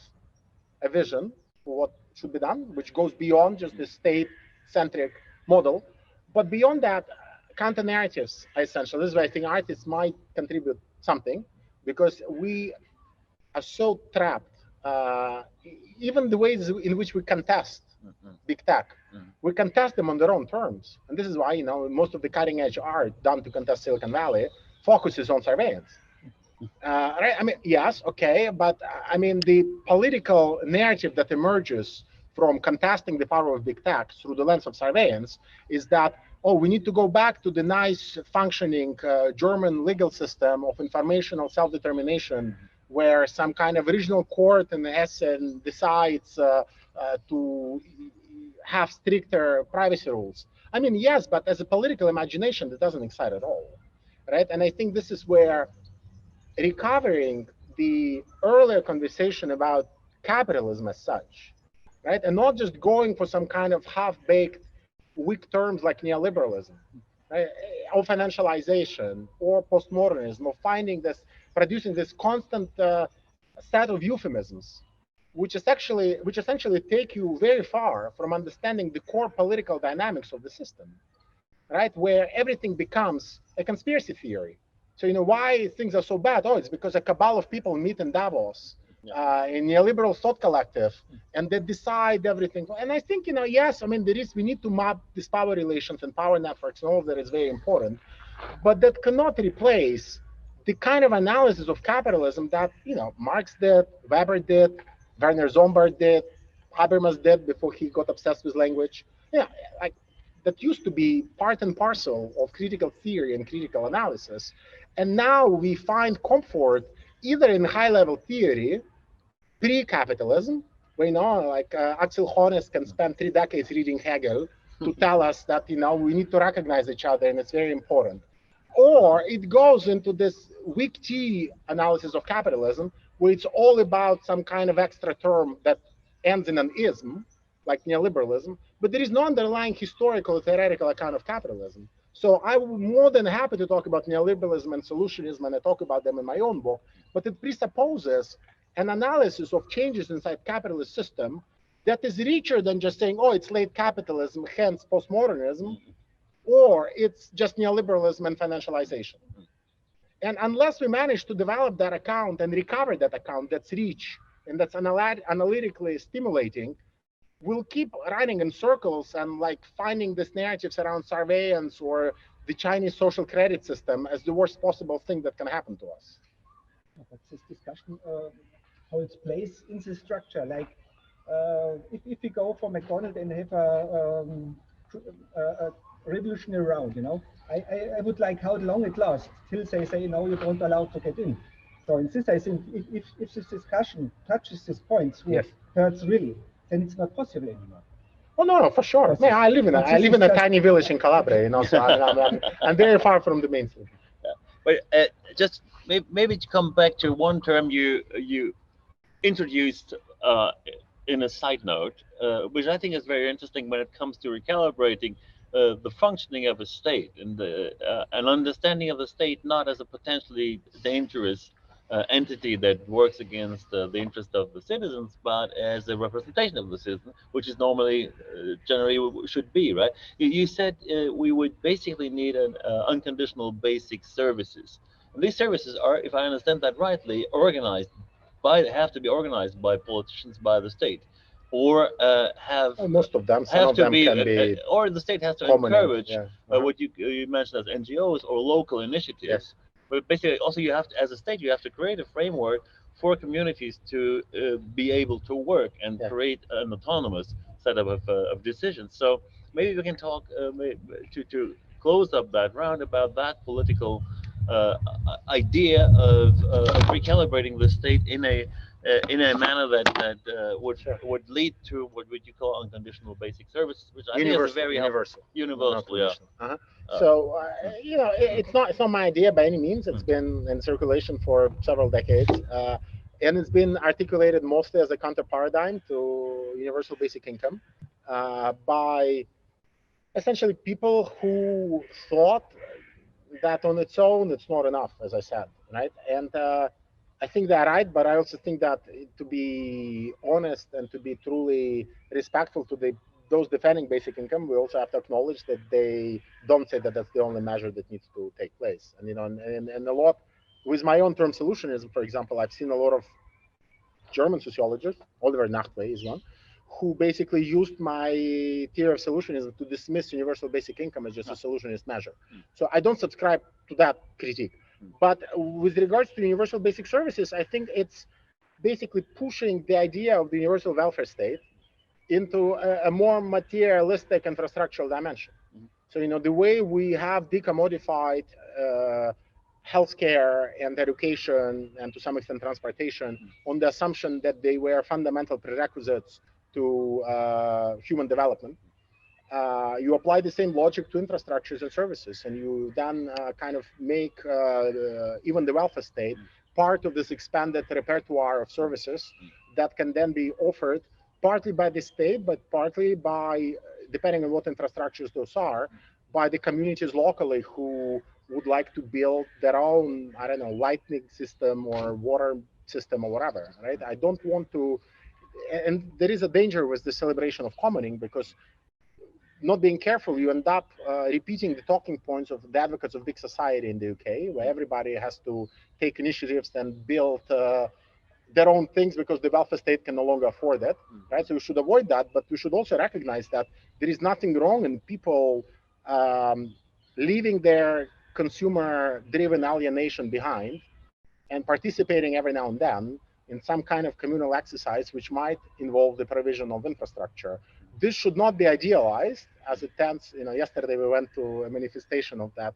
a vision for what should be done, which goes beyond just the state-centric model. But beyond that, counter-narratives are essential. This is where I think artists might contribute something, because we are so trapped. Even the ways in which we contest big tech, we contest them on their own terms. And this is why, most of the cutting-edge art done to contest Silicon Valley focuses on surveillance. Right? I mean, yes, okay, but I mean, the political narrative that emerges from contesting the power of big tech through the lens of surveillance is that, oh, we need to go back to the nice functioning German legal system of informational self-determination, where some kind of regional court in Essen decides to have stricter privacy rules. I mean, yes, but as a political imagination, that doesn't excite at all, right? And I think this is where recovering the earlier conversation about capitalism as such, right? And not just going for some kind of half-baked weak terms like neoliberalism, right? Or financialization, or postmodernism, or producing this constant set of euphemisms, which essentially take you very far from understanding the core political dynamics of the system, right? Where everything becomes a conspiracy theory. So, why things are so bad? Oh, it's because a cabal of people meet in Davos, in neoliberal thought collective, and they decide everything. And I think, yes, I mean, we need to map these power relations and power networks, and all of that is very important. But that cannot replace the kind of analysis of capitalism that Marx did, Weber did, Werner Zombart did, Habermas did before he got obsessed with language. Yeah, like that used to be part and parcel of critical theory and critical analysis. And now we find comfort either in high-level theory, pre-capitalism, where like Axel Hones can spend 3 decades reading Hegel to tell us that we need to recognize each other and it's very important. Or it goes into this weak tea analysis of capitalism, where it's all about some kind of extra term that ends in an ism, like neoliberalism, but there is no underlying historical theoretical account of capitalism. So I'm more than happy to talk about neoliberalism and solutionism, and I talk about them in my own book, but it presupposes an analysis of changes inside capitalist system that is richer than just saying, oh, it's late capitalism, hence postmodernism, or it's just neoliberalism and financialization. And unless we manage to develop that account and recover that account that's rich and that's analytically stimulating, we'll keep running in circles and like finding these narratives around surveillance or the Chinese social credit system as the worst possible thing that can happen to us. But this discussion, how it's placed in the structure, like if we go for McDonald's and have a revolutionary round, I would like how long it lasts till they say, no, you don't allow to get in. So in this, I think if this discussion touches this point, yes, hurts really, then it's not possible anymore. Oh no, for sure. Man, I live in a tiny village in Calabria, so I'm very far from the mainstream. Yeah. But just maybe to come back to one term you introduced in a side note, which I think is very interesting when it comes to recalibrating the functioning of a state and an understanding of the state not as a potentially dangerous entity that works against the interest of the citizens, but as a representation of the citizen, which is normally, generally should be, right? You said we would basically need an unconditional basic services. And these services are, if I understand that rightly, have to be organized by politicians, by the state, or most of them. Some of them can be, or the state has to encourage what you mentioned as NGOs or local initiatives. Yes. But basically, also you have to, as a state, you have to create a framework for communities to be able to work and create an autonomous setup of decisions. So maybe we can talk to close up that round about that political idea of recalibrating the state in a manner that would lead to what would you call unconditional basic services, which I think is very universal. Yeah. So it's not my idea by any means. It's been in circulation for several decades, and it's been articulated mostly as a counter paradigm to universal basic income by essentially people who thought that on its own it's not enough, as I said, right? And I think they're right, but I also think that to be honest and to be truly respectful to those defending basic income, we also have to acknowledge that they don't say that that's the only measure that needs to take place. And and a lot with my own term solutionism, for example, I've seen a lot of German sociologists, Oliver Nachtwey is one, who basically used my theory of solutionism to dismiss universal basic income as just a solutionist measure. So I don't subscribe to that critique. But with regards to universal basic services, I think it's basically pushing the idea of the universal welfare state into a more materialistic infrastructural dimension. So, the way we have decommodified healthcare and education and to some extent transportation on the assumption that they were fundamental prerequisites to human development. You apply the same logic to infrastructures and services, and you then kind of make even the welfare state part of this expanded repertoire of services that can then be offered partly by the state, but partly by, depending on what infrastructures those are, by the communities locally who would like to build their own, I don't know, lighting system or water system or whatever, right? I don't want to, and there is a danger with the celebration of commoning, because not being careful, you end up repeating the talking points of the advocates of big society in the UK, where everybody has to take initiatives and build their own things because the welfare state can no longer afford it, right? So we should avoid that, but we should also recognize that there is nothing wrong in people leaving their consumer-driven alienation behind and participating every now and then in some kind of communal exercise which might involve the provision of infrastructure. This should not be idealized, as it tends. Yesterday we went to a manifestation of that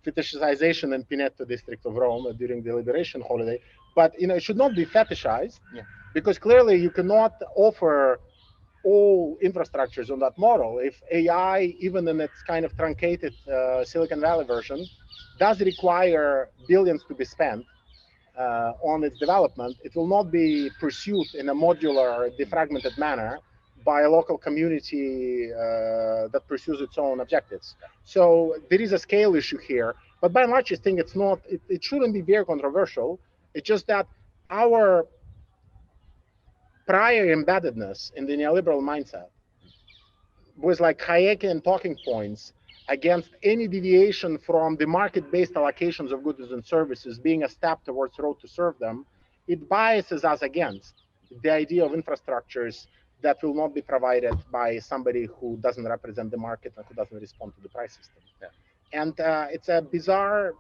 fetishization in Pineto district of Rome during the Liberation holiday. But it should not be fetishized, because clearly you cannot offer all infrastructures on that model. If AI, even in its kind of truncated Silicon Valley version, does require billions to be spent on its development, it will not be pursued in a modular, defragmented manner by a local community that pursues its own objectives. So there is a scale issue here, but by and large, I think it shouldn't be very controversial. It's just that our prior embeddedness in the neoliberal mindset was like Hayekian talking points against any deviation from the market-based allocations of goods and services being a step towards road to serve them. It biases us against the idea of infrastructures that will not be provided by somebody who doesn't represent the market and who doesn't respond to the price system. And it's a bizarre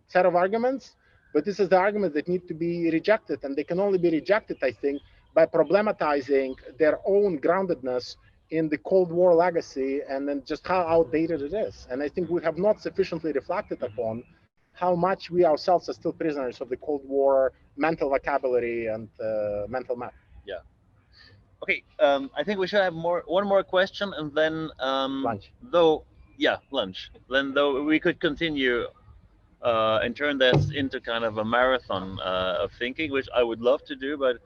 set of arguments, but this is the arguments that need to be rejected, and they can only be rejected, I think, by problematizing their own groundedness in the Cold War legacy and then just how outdated it is. And I think we have not sufficiently reflected upon how much we ourselves are still prisoners of the Cold War mental vocabulary and mental map. Yeah. Okay. I think we should have one more question, and then Lunch. Lunch. Then though we could continue and turn this into kind of a marathon of thinking, which I would love to do, but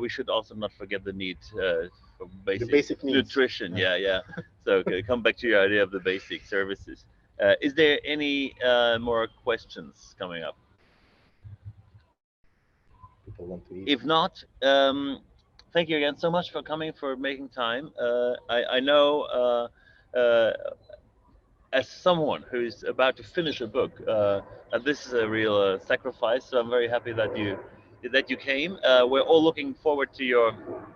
we should also not forget the need for basic nutrition. Yeah. So come back to your idea of the basic services. Is there any more questions coming up? People want to eat. If not, thank you again so much for coming, for making time. I know as someone who's about to finish a book, and this is a real sacrifice. So I'm very happy that you came. We're all looking forward to your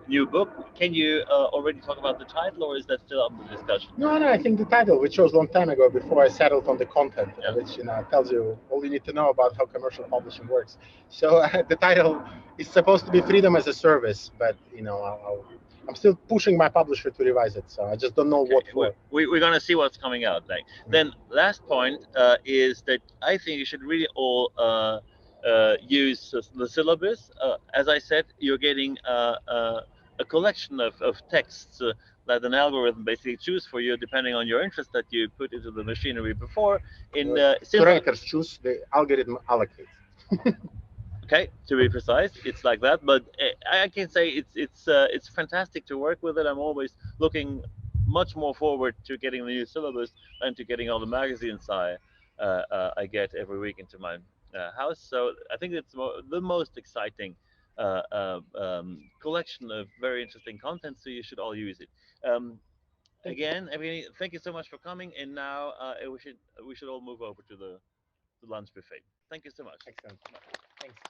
new book. Can you already talk about the title, or is that still up for discussion? No, I think the title, which was a long time ago before I settled on the content, which tells you all you need to know about how commercial publishing works. So the title is supposed to be Freedom as a Service, but I'm still pushing my publisher to revise it, so I just don't know what for. We're going to see what's coming out. Then last point is that I think you should really all use the syllabus. As I said, you're getting a collection of texts that an algorithm basically chooses for you depending on your interest that you put into the machinery before. Curators choose, the algorithm allocates. Okay, to be precise, it's like that. But I can say it's fantastic to work with it. I'm always looking much more forward to getting the new syllabus than to getting all the magazines I get every week into my house. So I think it's the most exciting collection of very interesting content. So you should all use it. Again, Evgenij, thank you so much for coming. And now we should all move over to the lunch buffet. Thank you so much. Excellent. Thanks.